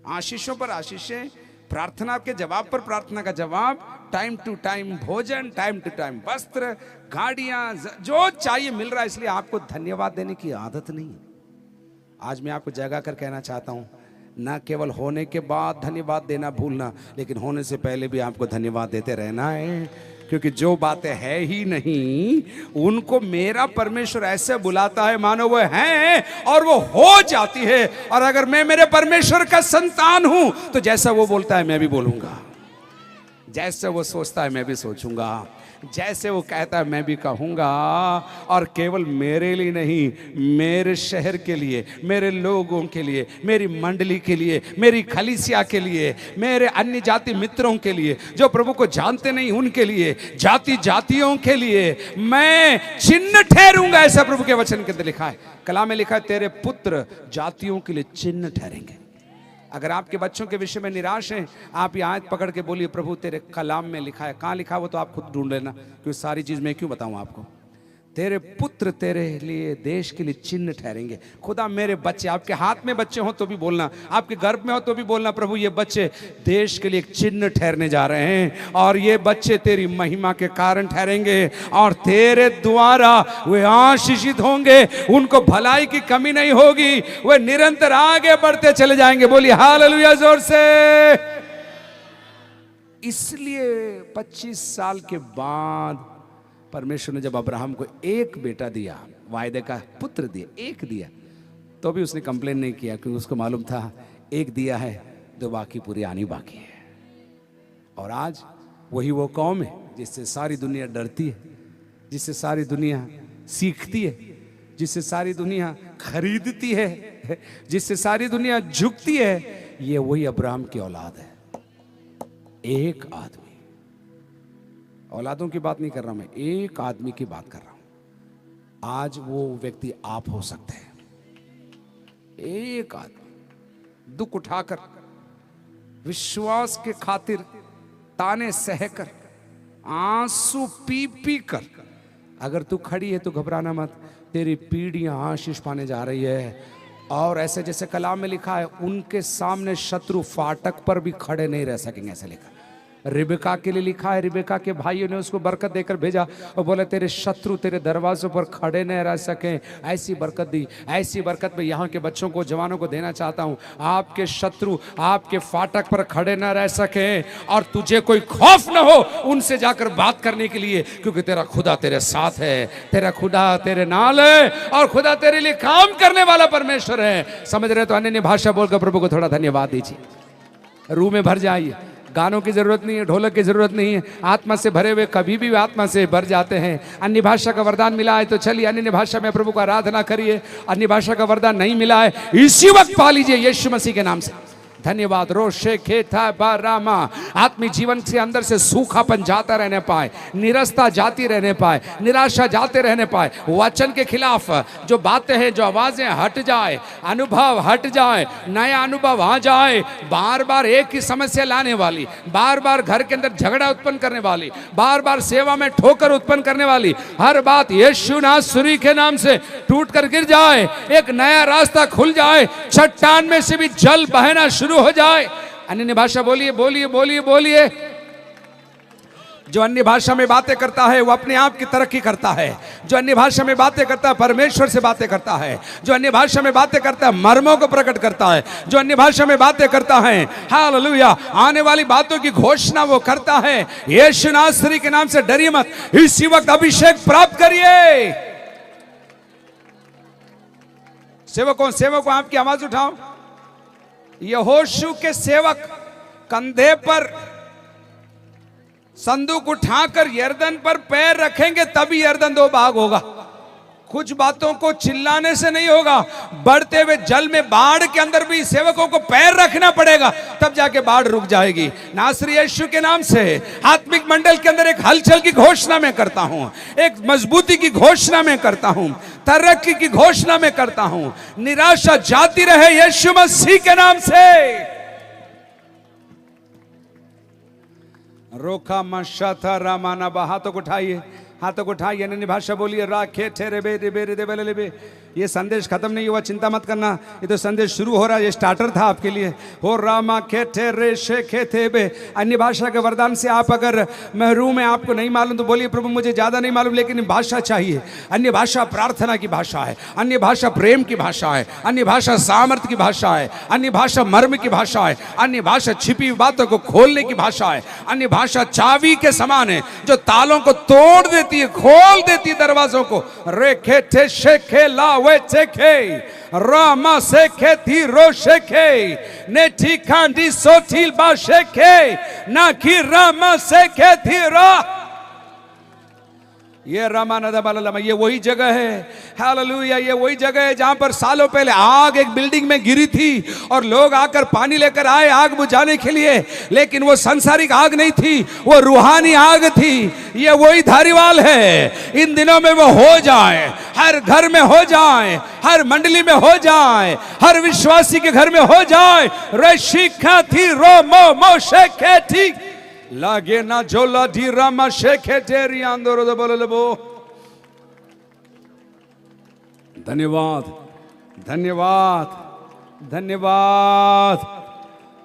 Speaker 1: आशीषों पर आशीषें, प्रार्थना के जवाब पर प्रार्थना का जवाब, टाइम टू टाइम भोजन, टाइम टू टाइम वस्त्र, गाड़ियां, जो चाहिए मिल रहा है, इसलिए आपको धन्यवाद देने की आदत नहीं है। आज मैं आपको जगा कर कहना चाहता हूं, ना केवल होने के बाद धन्यवाद देना भूलना, लेकिन होने से पहले भी आपको धन्यवाद देते रहना है, क्योंकि जो बातें है ही नहीं उनको मेरा परमेश्वर ऐसे बुलाता है मानो वो हैं और वो हो जाती है। और अगर मैं मेरे परमेश्वर का संतान हूं तो जैसा वो बोलता है मैं भी बोलूंगा, जैसे वो सोचता है मैं भी सोचूंगा, जैसे वो कहता है मैं भी कहूंगा। और केवल मेरे लिए नहीं, मेरे शहर के लिए, मेरे लोगों के लिए, मेरी मंडली के लिए, मेरी खलीसिया के लिए, मेरे अन्य जाति मित्रों के लिए, जो प्रभु को जानते नहीं उनके लिए, जाति जातियों के लिए मैं चिन्ह ठहरूंगा। ऐसा प्रभु के वचन के अंदर लिखा है, कलाम में लिखा है, तेरे पुत्र जातियों के लिए चिन्ह ठहरेंगे। अगर आपके बच्चों के विषय में निराश हैं, आप ये आयत पकड़ के बोलिए, प्रभु तेरे कलाम में लिखा है। कहाँ लिखा वो तो आप खुद ढूंढ लेना, क्योंकि सारी चीज मैं क्यों बताऊं आपको। तेरे पुत्र तेरे लिए, देश के लिए चिन्ह ठहरेंगे। खुदा मेरे बच्चे, आपके हाथ में बच्चे हो तो भी बोलना, आपके गर्भ में हो तो भी बोलना, प्रभु ये बच्चे देश के लिए एक चिन्ह ठहरने जा रहे हैं और ये बच्चे तेरी महिमा के कारण ठहरेंगे और तेरे द्वारा वे आशीषित होंगे, उनको भलाई की कमी नहीं होगी, वे निरंतर आगे बढ़ते चले जाएंगे। बोलिए हालेलुया जोर से। इसलिए 25 साल के बाद परमेश्वर ने जब अब्राहम को एक बेटा दिया, वायदे का पुत्र दिया, एक दिया, तो भी उसने कंप्लेन नहीं किया, क्योंकि उसको मालूम था एक दिया है तो बाकी पूरी आनी बाकी है। और आज वही वो कौम है जिससे सारी दुनिया डरती है, जिससे सारी दुनिया सीखती है, जिससे सारी दुनिया खरीदती है, जिससे सारी दुनिया झुकती है। ये वही अब्राहम की औलाद है। एक आदमी, औलादों की बात नहीं कर रहा मैं, एक आदमी की बात कर रहा हूं। आज वो व्यक्ति आप हो सकते हैं। एक आदमी दुख उठाकर, विश्वास के खातिर ताने सहकर, आंसू पी पी कर, अगर तू खड़ी है तो घबराना मत, तेरी पीढ़ियां आशीष पाने जा रही है। और ऐसे जैसे कलाम में लिखा है, उनके सामने शत्रु फाटक पर भी खड़े नहीं रह सकेंगे, ऐसे लिखा। रिबेका के लिए लिखा है, रिबेका के भाइयों ने उसको बरकत देकर भेजा और बोले तेरे शत्रु तेरे दरवाजों पर खड़े नहीं रह सके। ऐसी बरकत दी, ऐसी बरकत में यहाँ के बच्चों को, जवानों को देना चाहता हूँ। आपके शत्रु आपके फाटक पर खड़े न रह सके और तुझे कोई खौफ न हो उनसे जाकर बात करने के लिए, क्योंकि तेरा खुदा तेरे साथ है, तेरा खुदा तेरे नाल है और खुदा तेरे लिए काम करने वाला परमेश्वर है। समझ रहे तो अन्य भाषा बोलकर प्रभु को थोड़ा धन्यवाद दीजिए। रूह में भर जाइए। गानों की जरूरत नहीं है, ढोलक की जरूरत नहीं है, आत्मा से भरे हुए कभी भी आत्मा से भर जाते हैं। अन्य भाषा का वरदान मिला है तो चलिए अन्य भाषा में प्रभु को आराधना करिए। अन्य भाषा का वरदान नहीं मिला है, इसी वक्त पा लीजिए यीशु मसीह के नाम से। धन्यवाद। रोशे खेता बारामा, आत्मिक जीवन से अंदर से सूखापन जाता रहने पाए, निरस्ता जाती रहने पाए, निराशा जाते रहने पाए। वचन के खिलाफ जो बातें हैं, जो आवाजें हट जाए, अनुभव हट जाए, नया अनुभव आ जाए। बार बार एक ही समस्या लाने वाली, बार बार घर के अंदर झगड़ा उत्पन्न करने वाली, बार बार सेवा में ठोकर उत्पन्न करने वाली हर बात यीशु नासरी के नाम से टूट कर गिर जाए। एक नया रास्ता खुल जाए, चट्टान में से भी जल बहना शुरू हो जाए। अन्य भाषा बोलिए, बोलिए, बोलिए, बोलिए। जो अन्य भाषा में बातें करता है वो अपने आप की तरक्की करता है। जो अन्य भाषा में बातें करता है परमेश्वर से बातें करता है। जो अन्य भाषा में बातें करता है मर्मों को प्रकट करता है। जो अन्य भाषा में बातें करता है, हालेलुया, आने वाली बातों की घोषणा वो करता है। यीशु नासरी के नाम से डरिए मत, इसी वक्त अभिषेक प्राप्त करिए। सेवकों आपकी आवाज उठाओ। यहोशू के सेवक कंधे पर संदूक उठाकर यरदन पर पैर रखेंगे तभी यरदन दो भाग होगा। कुछ बातों को चिल्लाने से नहीं होगा, बढ़ते हुए जल में बाढ़ के अंदर भी सेवकों को पैर रखना पड़ेगा, तब जाके बाढ़ रुक जाएगी। नासरी यीशु के नाम से आत्मिक मंडल के अंदर एक हलचल की घोषणा मैं करता हूं, एक मजबूती की घोषणा मैं करता हूं, तरक्की की घोषणा मैं करता हूं। निराशा जाती रहे यीशु मसीह के नाम से। रोका मशाथा रामाना, हाथों को उठाइए,
Speaker 3: हाथों को उठाइए, अन्य भाषा बोलिए। राखे ठेरे बे रे बे रे दे बले ले बे। ये संदेश खत्म नहीं हुआ, चिंता मत करना, ये तो संदेश शुरू हो रहा है, ये स्टार्टर था आपके लिए। हो रामा खे ठेरे शे खे थे बे। अन्य भाषा के वरदान से आप अगर महरूम है, आपको नहीं मालूम, तो बोलिए प्रभु मुझे ज्यादा नहीं मालूम लेकिन भाषा चाहिए। अन्य भाषा प्रार्थना की भाषा है, अन्य भाषा प्रेम की भाषा है, अन्य भाषा सामर्थ्य की भाषा है, अन्य भाषा मर्म की भाषा है, अन्य भाषा छिपी हुई बातों को खोलने की भाषा है, अन्य भाषा चाबी के समान है जो तालों को तोड़ देती है, खोल देती है दरवाजों को। रेखे थे शेखे ला वे चेखे रामा सेखे थी रो शेखे ने ठिकांडी सोठिल बा शेखे ना की रामा सेखे थी रा। ये रामानंद, ये वही जगह है, हालेलुया, ये वही जगह है जहां पर सालों पहले आग एक बिल्डिंग में गिरी थी और लोग आकर पानी लेकर आए आग बुझाने के लिए, लेकिन वो सांसारिक आग नहीं थी, वो रूहानी आग थी। ये वही धारीवाल है, इन दिनों में वो हो जाए, हर घर में हो जाए, हर मंडली में हो जाए, हर विश्वासी के घर में हो जाए। रे शिखा थी रो मो मो शेखे थी लागे ना जोला धी रामा शेखे तेरी आंदोरो दो बोले बो। धन्यवाद धन्यवाद धन्यवाद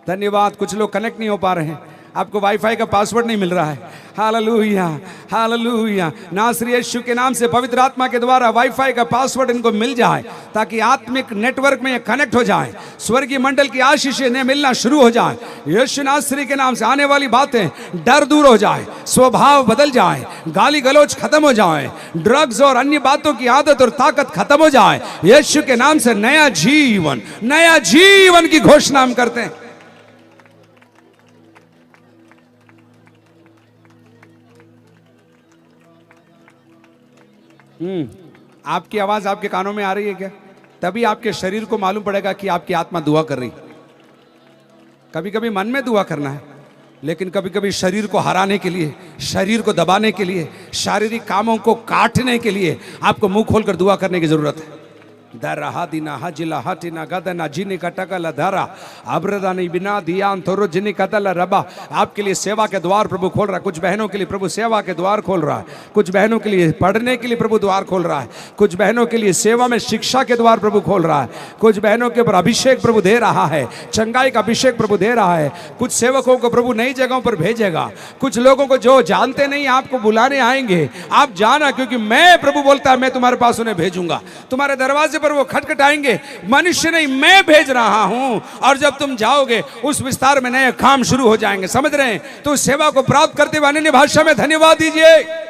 Speaker 3: धन्यवाद। कुछ लोग कनेक्ट नहीं हो पा रहे हैं, आपको वाईफाई का पासवर्ड नहीं मिल रहा है। Hallelujah hallelujah. नासरी यीशु के नाम से पवित्र आत्मा के द्वारा वाईफाई का पासवर्ड इनको मिल जाए ताकि आत्मिक नेटवर्क में ये कनेक्ट हो जाए, स्वर्गीय मंडल की आशीष इन्हें मिलना शुरू हो जाए। यीशु नासरी के नाम से आने वाली बातें, डर दूर हो जाए, स्वभाव बदल जाए, गाली गलौज खत्म हो जाए, ड्रग्स और अन्य बातों की आदत और ताकत खत्म हो जाए। यीशु के नाम से नया जीवन की घोषणा हम करते हैं। आपकी आवाज आपके कानों में आ रही है क्या? तभी आपके शरीर को मालूम पड़ेगा कि आपकी आत्मा दुआ कर रही। कभी कभी मन में दुआ करना है, लेकिन कभी कभी शरीर को हराने के लिए, शरीर को दबाने के लिए, शारीरिक कामों को काटने के लिए आपको मुंह खोलकर दुआ करने की जरूरत है। दरा हादिना हजिला हटिना गदना जिनी कटकला धरा अब्रदानी बिना दियान थोरो जिनी कतला रबा। आपके लिए सेवा के द्वार प्रभु खोल रहा है। कुछ बहनों के लिए प्रभु सेवा के द्वार खोल रहा है, कुछ बहनों के लिए पढ़ने के लिए प्रभु द्वार खोल रहा है, कुछ बहनों के लिए सेवा में शिक्षा के द्वार प्रभु खोल रहा है, कुछ बहनों के ऊपर अभिषेक प्रभु दे रहा है, चंगाई का अभिषेक प्रभु दे रहा है, कुछ सेवकों को प्रभु नई जगहों पर भेजेगा, कुछ लोगों को जो जानते नहीं आपको बुलाने आएंगे। आप जाना, क्योंकि मैं प्रभु बोलता है मैं तुम्हारे पास उन्हें भेजूंगा। तुम्हारे दरवाजे पर वो खटखटाएंगे, मनुष्य नहीं मैं भेज रहा हूं। और जब तुम जाओगे उस विस्तार में नए काम शुरू हो जाएंगे। समझ रहे हैं? तो उस सेवा को प्राप्त करते हुए अन्य भाषा में धन्यवाद दीजिए।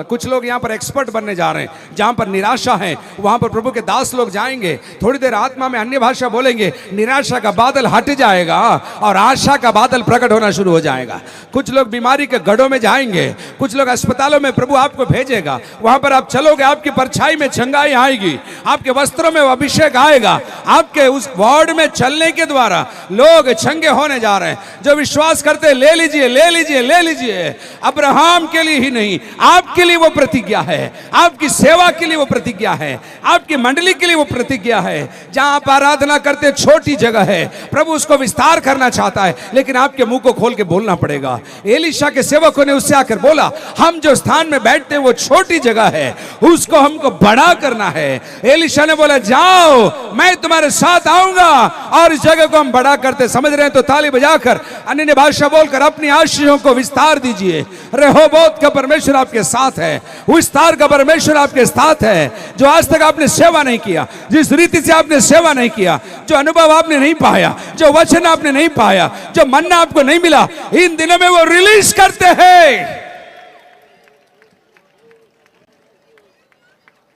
Speaker 3: कुछ लोग यहाँ पर एक्सपर्ट बनने जा रहे हैं। जहां पर निराशा है वहां पर प्रभु के दास लोग जाएंगे, थोड़ी देर आत्मा में अन्य भाषा बोलेंगे, निराशा का बादल हट जाएगा और आशा का बादल प्रकट होना शुरू हो जाएगा। कुछ लोग बीमारी के गढ़ों में जाएंगे, कुछ लोग अस्पतालों में प्रभु आपको भेजेगा। वहां पर आप चलोगे, आपकी परछाई में चंगाई आएगी, आपके वस्त्रों में अभिषेक आएगा। आपके उस वार्ड में चलने के द्वारा लोग चंगे होने जा रहे हैं। जो विश्वास करते ले लीजिए ले लीजिए ले लीजिए। अब्राहम के लिए ही नहीं, आपके लिए वो प्रतिज्ञा है, आपकी सेवा के लिए वो प्रतिज्ञा है, आपकी मंडली के लिए वो प्रतिज्ञा है। जहां आप आराधना करते छोटी जगह है, प्रभु उसको विस्तार करना चाहता है, लेकिन आपके मुंह को खोल के बोलना पड़ेगा। एलीशा के सेवकों ने उससे आकर बोला, हम जो स्थान में बैठते हैं वो छोटी जगह है, उसको हमको बड़ा करना है। एलीशा ने बोला, जाओ मैं तुम्हारे साथ आऊंगा और इस जगह को हम बड़ा करते। समझ रहे हैं? तो ताली बजाकर अन्य भाषा बोलकर अपनी आशीषों को विस्तार दीजिए। रेहोबोत का परमेश्वर आपके साथ है, विस्तार का परमेश्वर आपके साथ है। जो आज तक आपने सेवा नहीं किया, जिस रीति से आपने सेवा नहीं किया, जो अनुभव आपने नहीं पाया, जो वचन आपने नहीं पाया, जो मन्ना आपको नहीं मिला, इन दिनों में वो रिलीज करते हैं।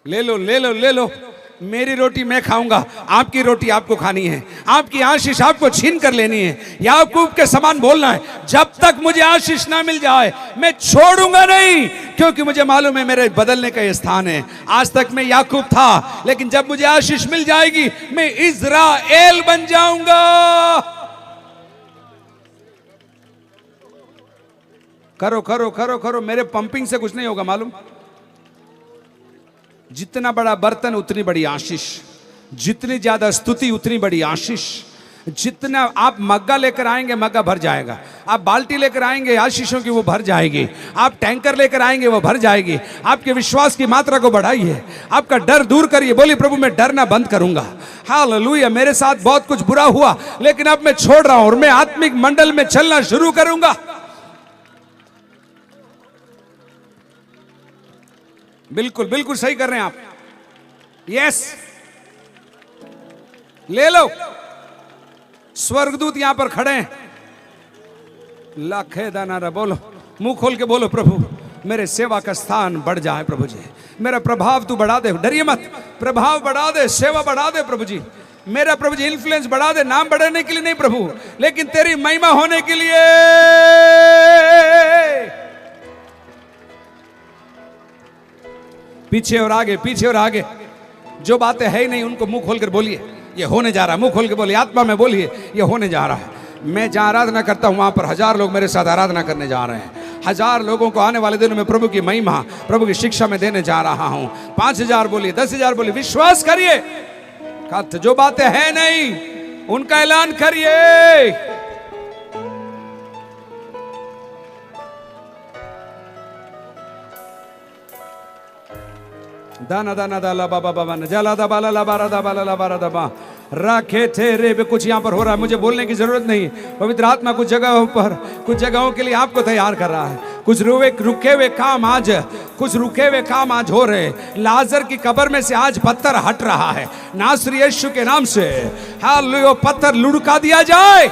Speaker 3: ले लो ले लो ले लो। मेरी रोटी मैं खाऊंगा, आपकी रोटी आपको खानी है, आपकी आशीष आपको छीन कर लेनी है। याकूब के समान बोलना है, जब तक मुझे आशीष ना मिल जाए मैं छोड़ूंगा नहीं, क्योंकि मुझे मालूम है मेरे बदलने का ये स्थान है। आज तक मैं याकूब था, लेकिन जब मुझे आशीष मिल जाएगी मैं इज़राइल बन जाऊंगा। करो करो करो करो। मेरे पंपिंग से कुछ नहीं होगा, मालूम? जितना बड़ा बर्तन उतनी बड़ी आशीष, जितनी ज्यादा स्तुति उतनी बड़ी आशीष। जितना आप मग्गा लेकर आएंगे मग्गा भर जाएगा, आप बाल्टी लेकर आएंगे आशीषों की वो भर जाएगी, आप टैंकर लेकर आएंगे वो भर जाएगी। आपके विश्वास की मात्रा को बढ़ाइए, आपका डर दूर करिए, बोलिए प्रभु मैं डरना बंद करूंगा। हालेलुया, मेरे साथ बहुत कुछ बुरा हुआ लेकिन अब मैं छोड़ रहा हूं और मैं आत्मिक मंडल में चलना शुरू करूंगा। बिल्कुल बिल्कुल सही कर रहे हैं आप। यस, ले लो। स्वर्गदूत यहां पर खड़े हैं। लाखे दाना बोलो, मुंह खोल के बोलो प्रभु मेरे सेवा का स्थान बढ़ जाए प्रभु जी, मेरा प्रभाव तू बढ़ा दे। डरिए मत, प्रभाव बढ़ा दे, सेवा बढ़ा दे प्रभु जी, मेरा प्रभु जी इन्फ्लुएंस बढ़ा दे। नाम बढ़ाने के लिए नहीं प्रभु, लेकिन तेरी महिमा होने के लिए। पीछे और आगे, पीछे और आगे। जो बातें है ही नहीं उनको मुंह खोलकर बोलिए ये होने जा रहा है। मुंह खोल के बोलिए, आत्मा में बोलिए ये होने जा रहा है। मैं जहां आराधना करता हूं वहां पर 1000 लोग मेरे साथ आराधना करने जा रहे हैं। 1000 लोगों को आने वाले दिनों में प्रभु की महिमा, प्रभु की शिक्षा में देने जा रहा हूं। 5000 बोलिए, 10,000 बोलिए, विश्वास करिए। जो बातें हैं नहीं उनका ऐलान करिए। दाना दाना दाला बाबा बाबा न जला दा बाला ला बारा दा बाला ला बारा दा बा राखे थे रे। कुछ यहाँ पर हो रहा है, मुझे बोलने की जरूरत नहीं। पवित्र आत्मा कुछ जगहों पर, कुछ जगहों के लिए आपको तैयार कर रहा है। कुछ रुके हुए काम आज, कुछ रुके हुए काम आज हो रहे। लाजर की कब्र में से आज पत्थर हट रहा है नासरी यीशु के नाम से। हालेलुया, पत्थर लुढ़का दिया जाए।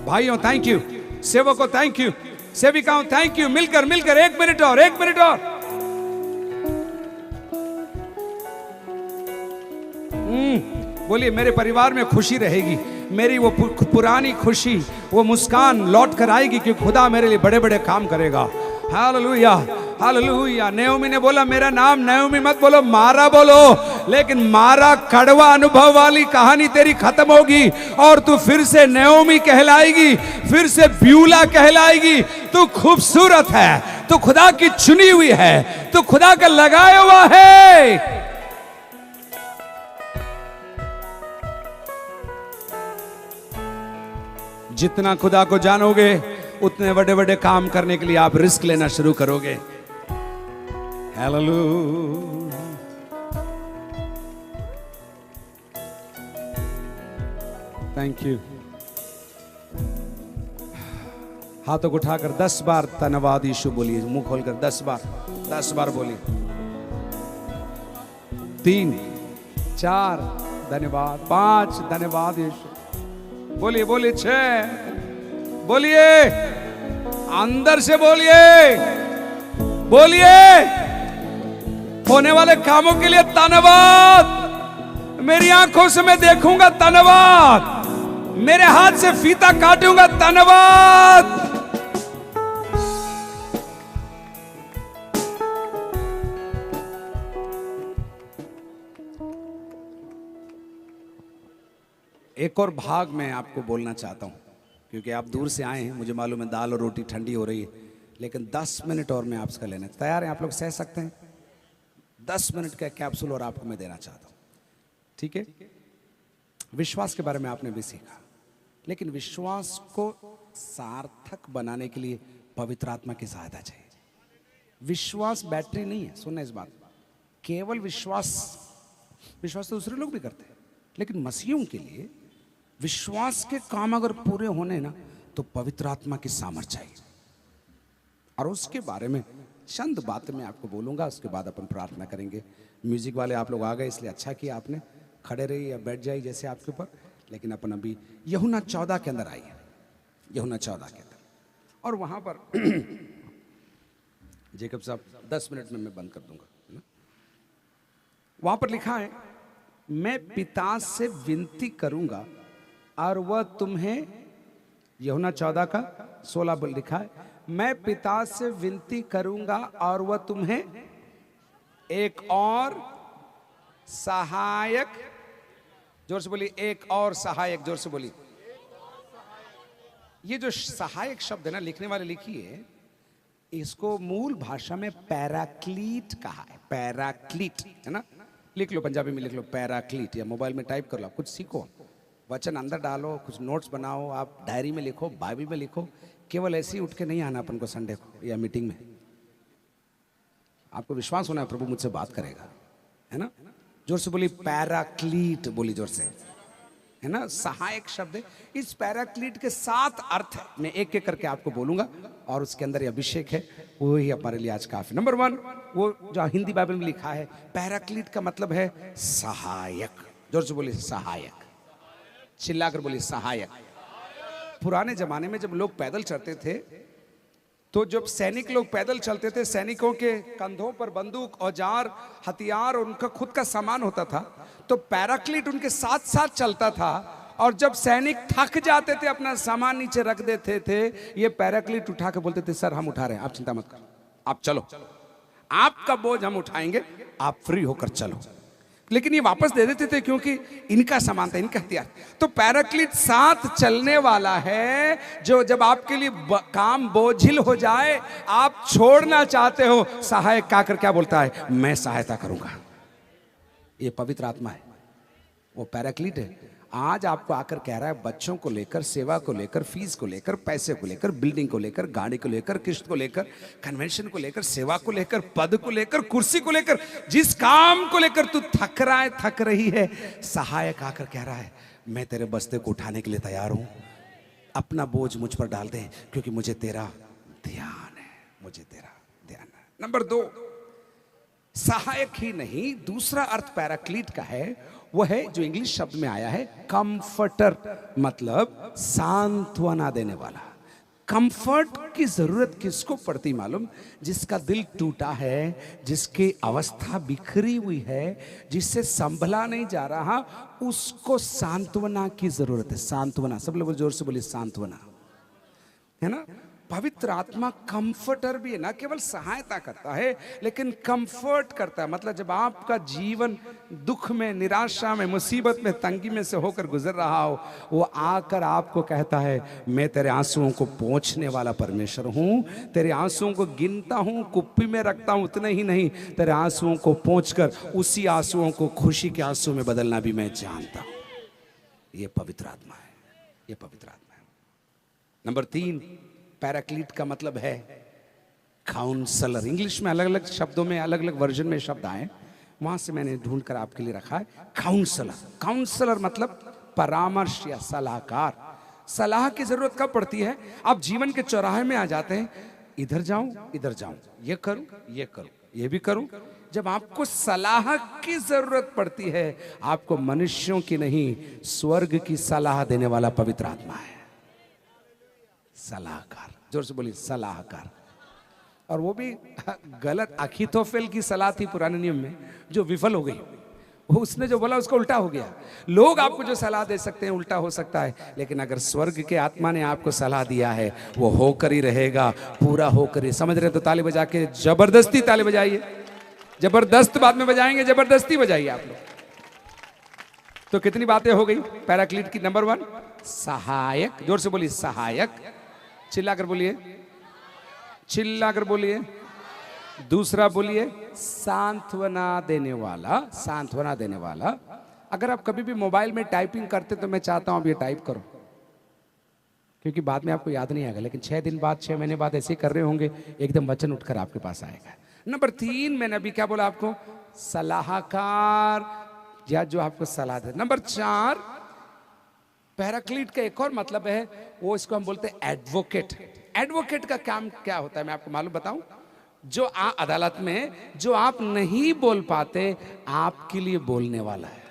Speaker 3: भाइयों थैंक यू, सेवकों थैंक यू, सेविकाओं थैंक यू। मिलकर मिलकर 1 मिनट और, 1 मिनट और। बोलिए मेरे परिवार में खुशी रहेगी, मेरी वो पुरानी खुशी, वो मुस्कान लौट कर आएगी कि खुदा मेरे लिए बड़े बड़े काम करेगा। Hallelujah, hallelujah. नयोमी ने बोला मेरा नाम नयोमी मत बोलो, मारा बोलो। लेकिन मारा कड़वा अनुभव वाली कहानी तेरी खत्म होगी और तू फिर से नयोमी कहलाएगी, फिर से ब्यूला कहलाएगी। तू खूबसूरत है, तू खुदा की चुनी हुई है, तू खुदा का लगाया हुआ है। जितना खुदा को जानोगे उतने बड़े बड़े काम करने के लिए आप रिस्क लेना शुरू करोगे। हालेलुया। Thank you. हाथों को उठाकर 10 बार धन्यवाद यीशु बोलिए। मुंह खोलकर 10 बार, 10 बार बोलिए। 3 4 धन्यवाद, 5 धन्यवाद यीशु बोलिए, बोलिए 6 बोलिए, अंदर से बोलिए, बोलिए। होने वाले कामों के लिए धन्यवाद। मेरी आंखों से मैं देखूंगा धन्यवाद, मेरे हाथ से फीता काटूंगा धन्यवाद। एक और भाग में आपको बोलना चाहता हूं, क्योंकि आप दूर से आए हैं, मुझे मालूम है दाल और रोटी ठंडी हो रही है, लेकिन 10 मिनट और मैं आपसे लेना तैयार हैं। आप लोग सह सकते हैं? 10 मिनट का कैप्सूल और आपको मैं देना चाहता हूं, ठीक है? विश्वास के बारे में आपने भी सीखा, लेकिन विश्वास को सार्थक बनाने के लिए पवित्र आत्मा की सहायता चाहिए। विश्वास बैटरी नहीं है, सुनना इस बात। केवल विश्वास तो दूसरे लोग भी करते हैं, लेकिन मसीहों के लिए विश्वास के काम अगर पूरे होने ना तो पवित्र आत्मा की सामर्थ चाहिए। और उसके बारे में चंद बातें मैं आपको बोलूंगा, उसके बाद अपन प्रार्थना करेंगे। म्यूजिक वाले आप लोग आ गए, इसलिए अच्छा किया आपने। खड़े रहिए या बैठ जाइए जैसे आपके ऊपर। लेकिन अपन अभी यूहन्ना 14 के अंदर आइए, यूहन्ना 14 के अंदर। और वहां पर जेकब साहब 10 मिनट में मैं बंद कर दूंगा, है ना? वहां पर लिखा है, मैं पिता से विनती करूंगा और वह तुम्हें, यूहन्ना 14 का 16 लिखा है, मैं पिता से विनती करूंगा और वह तुम्हें एक और सहायक, जोर से बोलिए, एक और सहायक, जोर से बोलिए। ये जो सहायक शब्द है ना, लिखने वाले लिखिए, इसको मूल भाषा में पैराक्लीट कहा है, पैराक्लीट, है ना। लिख लो, पंजाबी में लिख लो पैराक्लीट, या मोबाइल में टाइप कर लो, कुछ सीखो, वचन अंदर डालो, कुछ नोट्स बनाओ, आप डायरी में लिखो, बाइबल में लिखो। केवल ऐसे ही उठ के नहीं आना अपन को संडे को या मीटिंग में। आपको विश्वास होना है प्रभु मुझसे बात करेगा, है ना। जोर से बोली पैराक्लीट, बोली जोर से, है ना। सहायक शब्द है। इस पैराक्लीट के 7 अर्थ है, मैं एक एक करके आपको बोलूंगा और उसके अंदर ये अभिषेक है, वो ही हमारे लिए आज काफी। नंबर 1, वो जो हिंदी बाइबल में लिखा है, पैराक्लीट का मतलब है सहायक। जोर से बोली सहायक, चिल्लाकर बोली सहायक। पुराने जमाने में जब लोग पैदल चलते थे, तो जब सैनिक लोग पैदल चलते थे, सैनिकों के कंधों पर बंदूक, औजार, हथियार और उनका खुद का सामान होता था, तो पैराक्लीट उनके साथ साथ चलता था। और जब सैनिक थक जाते थे, अपना सामान नीचे रख देते थे, ये पैराक्लीट उठा के बोलते थे, सर हम उठा रहे हैं, आप चिंता मत करो, आप चलो, आपका बोझ हम उठाएंगे, आप फ्री होकर चलो। लेकिन ये वापस दे देते थे क्योंकि इनका सामान था, इनका हथियार। तो पैराक्लीट साथ चलने वाला है, जो जब आपके लिए काम बोझिल हो जाए, आप छोड़ना चाहते हो, सहायक आकर क्या बोलता है, मैं सहायता करूंगा। ये पवित्र आत्मा है, वो पैराक्लीट है। आज आपको आकर कह रहा है, बच्चों को लेकर, सेवा को लेकर, फीस को लेकर, पैसे को लेकर, बिल्डिंग को लेकर, गाड़ी को लेकर, किस्त को लेकर, कन्वेंशन को लेकर, सेवा को लेकर, पद को लेकर, कुर्सी को लेकर, जिस काम को लेकर तू थक रहा है, थक रही है, सहायक आकर कह रहा है, मैं तेरे बस्ते को उठाने के लिए तैयार हूं, अपना बोझ मुझ पर डाल दे, क्योंकि मुझे तेरा ध्यान है, मुझे तेरा ध्यान है। नंबर 2, सहायक ही नहीं, दूसरा अर्थ पैराक्लीट का है, वो है जो इंग्लिश शब्द में आया है कंफर्टर, मतलब सांत्वना देने वाला। कंफर्ट की जरूरत किसको पड़ती मालूम? जिसका दिल टूटा है, जिसकी अवस्था बिखरी हुई है, जिससे संभला नहीं जा रहा, उसको सांत्वना की जरूरत है। सांत्वना, सब लोग जोर से बोलिए सांत्वना, है ना। पवित्र आत्मा कंफर्टर भी है, ना केवल सहायता करता है लेकिन कंफर्ट करता है। मतलब जब आपका जीवन दुख में, निराशा में, मुसीबत में, तंगी में से होकर गुजर रहा हो, वो आकर आपको कहता है, मैं तेरे आंसुओं को पोंछने वाला परमेश्वर हूं, तेरे आंसुओं को गिनता हूं, कुप्पी में रखता हूं, उतने ही नहीं, तेरे आंसुओं को पोंछकर उसी आंसुओं को खुशी के आंसू में बदलना भी मैं जानता हूं। ये पवित्र आत्मा है, ये पवित्र आत्मा है। नंबर 3, पैराक्लीट का मतलब है काउंसलर। इंग्लिश में अलग अलग शब्दों में, अलग अलग वर्जन में शब्द आए, वहां से मैंने ढूंढ कर आपके लिए रखा है काउंसलर। काउंसलर मतलब परामर्श या सलाहकार। सलाह की जरूरत कब पड़ती है? आप जीवन के चौराहे में आ जाते हैं, इधर जाऊं, इधर जाऊं, ये करूं, ये करूं, ये भी करूं। जब आपको सलाह की जरूरत पड़ती है, आपको मनुष्यों की नहीं, स्वर्ग की सलाह देने वाला पवित्र आत्मा है, सलाहकार। जोर से बोलिए सलाहकार। और वो भी गलत। अखीतोफेल की सलाह थी पुराने नियम में, जो विफल हो गई। वो उसने जो बोला उसका उल्टा हो गया। लोग आपको जो सलाह दे सकते हैं उल्टा हो सकता है, लेकिन अगर स्वर्ग के आत्मा ने आपको सलाह दिया है, वो होकर ही रहेगा, पूरा होकर ही। समझ रहे तो ताली बजा के जबरदस्ती ताली बजाइए। जबरदस्त बाद में बजाएंगे, जबरदस्ती बजाइए आप लोग। तो कितनी बातें हो गई पैराक्लीट की? नंबर 1 सहायक। जोर से बोलिए सहायक, चिल्लाकर बोलिए, चिल्लाकर बोलिए। दूसरा बोलिए सांत्वना देने वाला, सांत्वना देने वाला। अगर आप कभी भी मोबाइल में टाइपिंग करते तो मैं चाहता हूं आप ये टाइप करो, क्योंकि बाद में आपको याद नहीं आएगा, लेकिन 6 दिन बाद, 6 महीने बाद ऐसे कर रहे होंगे, एकदम वचन उठकर आपके पास आएगा। नंबर 3 मैंने अभी क्या बोला आपको? सलाहकार, या जो आपको सलाह दे। नंबर 4 पैराक्लीट का एक और मतलब है, वो इसको हम बोलते हैं एडवोकेट। एडवोकेट का काम क्या होता है मैं आपको मालूम बताऊं? जो अदालत में जो आप नहीं बोल पाते, आपके लिए बोलने वाला है,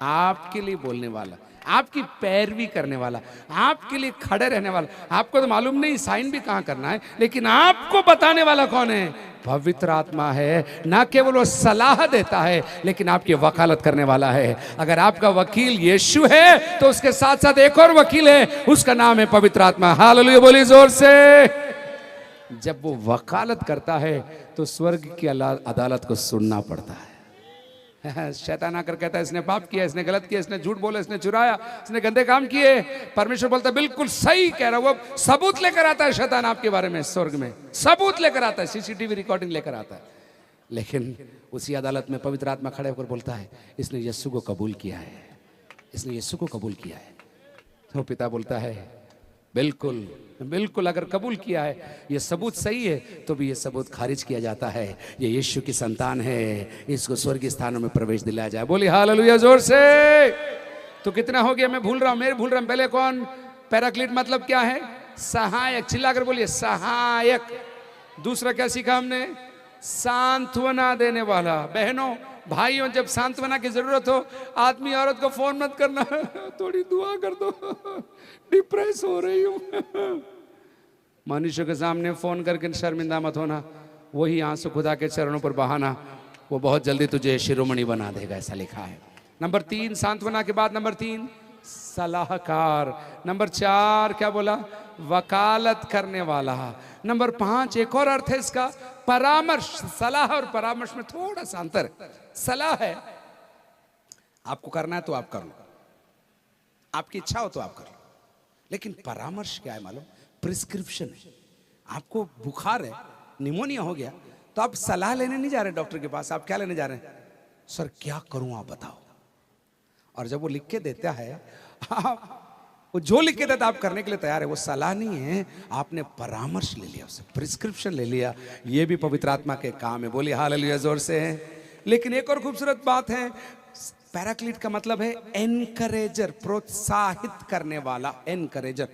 Speaker 3: आपके लिए बोलने वाला, आपकी पैरवी करने वाला, आपके लिए खड़े रहने वाला। आपको तो मालूम नहीं साइन भी कहां करना है, लेकिन आपको बताने वाला कौन है? पवित्र आत्मा है। ना केवल वो सलाह देता है, लेकिन आपकी वकालत करने वाला है। अगर आपका वकील यीशु है, तो उसके साथ साथ एक और वकील है, उसका नाम है पवित्र आत्मा। हालेलुया बोलिए जोर से। जब वो वकालत करता है तो स्वर्ग की अदालत को सुनना पड़ता है।
Speaker 1: शैतान आकर कहता है इसने पाप किया, इसने गलत किया, इसने झूठ बोला, इसने चुराया, इसने गंदे काम किए। परमेश्वर बोलता है बिल्कुल सही कह रहा हूं। वो सबूत लेकर आता है शैतान आपके बारे में, स्वर्ग में सबूत लेकर आता है, सीसीटीवी रिकॉर्डिंग लेकर आता है। लेकिन उसी अदालत में पवित्र आत्मा खड़े होकर बोलता है इसने यीशु को कबूल किया है, इसने यीशु को कबूल किया है। तो पिता बोलता है बिल्कुल बिल्कुल, अगर कबूल किया है, ये सबूत सही है, तो भी ये सबूत खारिज किया जाता है। ये यीशु की संतान है, इसको स्वर्गीय स्थानों में प्रवेश दिलाया जाए। बोली हालेलुया जोर से। तो कितना हो गया, मैं भूल रहा हूं, मैं भूल रहा हूं। पहले कौन? पैराक्लीट मतलब क्या है? सहायक। चिल्लाकर बोलिए सहायक। दूसरा क्या सीखा हमने? सांत्वना देने वाला। बहनों भाइयों, जब सांत्वना की जरूरत हो, आदमी औरत को फोन मत करना, थोड़ी दुआ कर दो, डिप्रेस हो रही हूं। मनुष्य के सामने फोन करके शर्मिंदा मत होना, वही आंसू खुदा के चरणों पर बहाना, वो बहुत जल्दी तुझे शिरोमणि बना देगा, ऐसा लिखा है। नंबर 3 सांत्वना के बाद नंबर 3 सलाहकार। नंबर 4 क्या बोला? वकालत करने वाला। नंबर 5 एक और अर्थ है इसका, परामर्श। सलाह और परामर्श में थोड़ा सा अंतर है। सलाह है आपको करना है तो आप कर लो, आपकी इच्छा हो तो आप कर लो। लेकिन परामर्श क्या है मालूम? प्रिस्क्रिप्शन है। आपको बुखार है, निमोनिया हो गया, तो आप सलाह लेने नहीं जा रहे डॉक्टर के पास, आप क्या लेने जा रहे हैं? सर क्या करूं आप बताओ। और जब वो लिख के देता है, वो जो लिख के देता है आप करने के लिए तैयार है। वो सलाह नहीं है, आपने परामर्श ले लिया, उससे प्रिस्क्रिप्शन ले लिया। ये भी पवित्र आत्मा के काम है। बोलिए हालेलुया जोर से। लेकिन एक और खूबसूरत बात है, पैराक्लीट का मतलब है एनकरेजर, प्रोत्साहित करने वाला। एनकरेजर।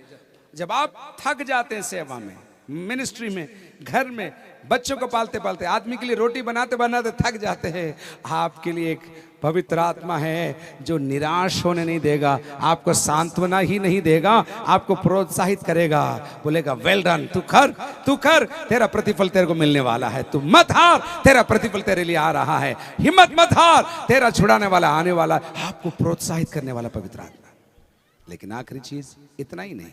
Speaker 1: जब आप थक जाते हैं सेवा में, मिनिस्ट्री में, घर में, बच्चों को पालते पालते, आदमी के लिए रोटी बनाते बनाते थक जाते हैं, आपके लिए एक पवित्र आत्मा है जो निराश होने नहीं देगा, आपको सांत्वना ही नहीं देगा, आपको प्रोत्साहित करेगा। बोलेगा वेल डन, तू कर, तेरा प्रतिफल तेरे को मिलने वाला है, तू मत हार, तेरा प्रतिफल तेरे लिए आ रहा है, हिम्मत मत हार, तेरा छुड़ाने वाला आने वाला है। आपको प्रोत्साहित करने वाला पवित्र आत्मा। लेकिन आखिरी चीज इतना ही नहीं,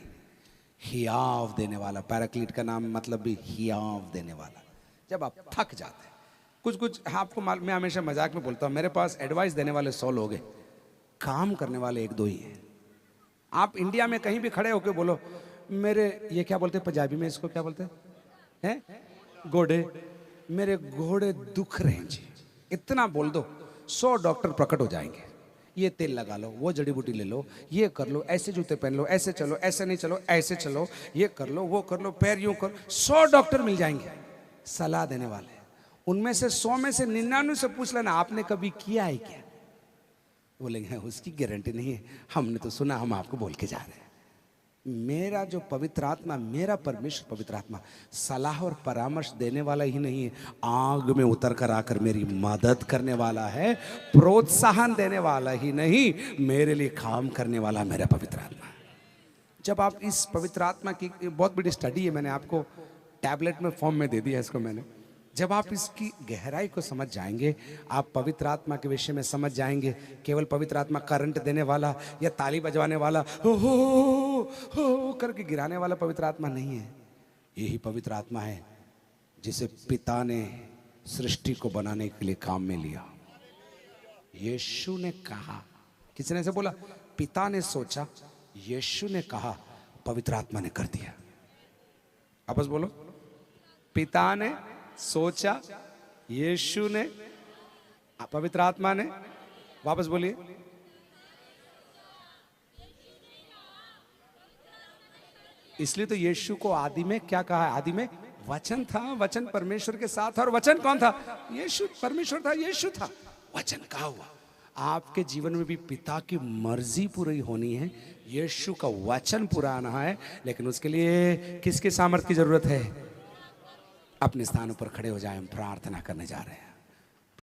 Speaker 1: हियाव देने वाला। पैराक्लीट का नाम मतलब भी हियाव देने वाला। जब आप थक जाते हैं, कुछ आपको मैं हमेशा मजाक में बोलता हूँ, मेरे पास एडवाइस देने वाले 100 लोग हैं, काम करने वाले 1-2 ही हैं। आप इंडिया में कहीं भी खड़े होकर बोलो मेरे, ये क्या बोलते हैं पंजाबी में, इसको क्या बोलते हैं? घोड़े, मेरे घोड़े दुख रहे हैं जी, इतना बोल दो, 100 डॉक्टर प्रकट हो जाएंगे। ये तेल लगा लो, वो जड़ी बूटी ले लो, ये कर लो, ऐसे जूते पहन लो, ऐसे चलो, ऐसे नहीं चलो, ऐसे चलो, ये कर लो, वो कर लो, पैर यूं कर, 100 डॉक्टर मिल जाएंगे सलाह देने वाले। उनमें से 100 में से 99 से पूछ लेना आपने कभी किया है क्या? बोलेंगे उसकी गारंटी नहीं है, हमने तो सुना, हम आपको बोल के जा रहे हैं। मेरा जो पवित्र आत्मा, मेरा परमेश्वर पवित्र आत्मा सलाह और परामर्श देने वाला ही नहीं है, आग में उतर कर आकर मेरी मदद करने वाला है, प्रोत्साहन देने वाला ही नहीं, मेरे लिए काम करने वाला मेरा पवित्र आत्मा। जब आप इस पवित्र आत्मा की, बहुत बड़ी स्टडी है, मैंने आपको टैबलेट में फॉर्म में दे दिया इसको मैंने। जब आप इसकी गहराई को समझ जाएंगे, आप पवित्र आत्मा के विषय में समझ जाएंगे। केवल पवित्र आत्मा करंट देने वाला या ताली बजवाने वाला, हो करके गिराने वाला पवित्र आत्मा नहीं है। यही पवित्र आत्मा है जिसे पिता ने सृष्टि को बनाने के लिए काम में लिया। यीशु ने कहा, किसने से बोला? पिता ने सोचा, यीशु ने कहा, पवित्र आत्मा ने कर दिया। आपस बोलो, पिता ने सोचा, यीशु ने, पवित्र आत्मा ने, वापस बोलिए, इसलिए तो यीशु को आदि में क्या कहा है? आदि में वचन था, वचन परमेश्वर के साथ, और वचन कौन था? यीशु। परमेश्वर था, यीशु था, वचन कहा हुआ। आपके जीवन में भी पिता की मर्जी पूरी होनी है, यीशु का वचन पूरा आना है। लेकिन उसके लिए किसके सामर्थ्य की जरूरत है? अपने स्थानों पर खड़े हो जाएं, हम प्रार्थना करने जा रहे हैं।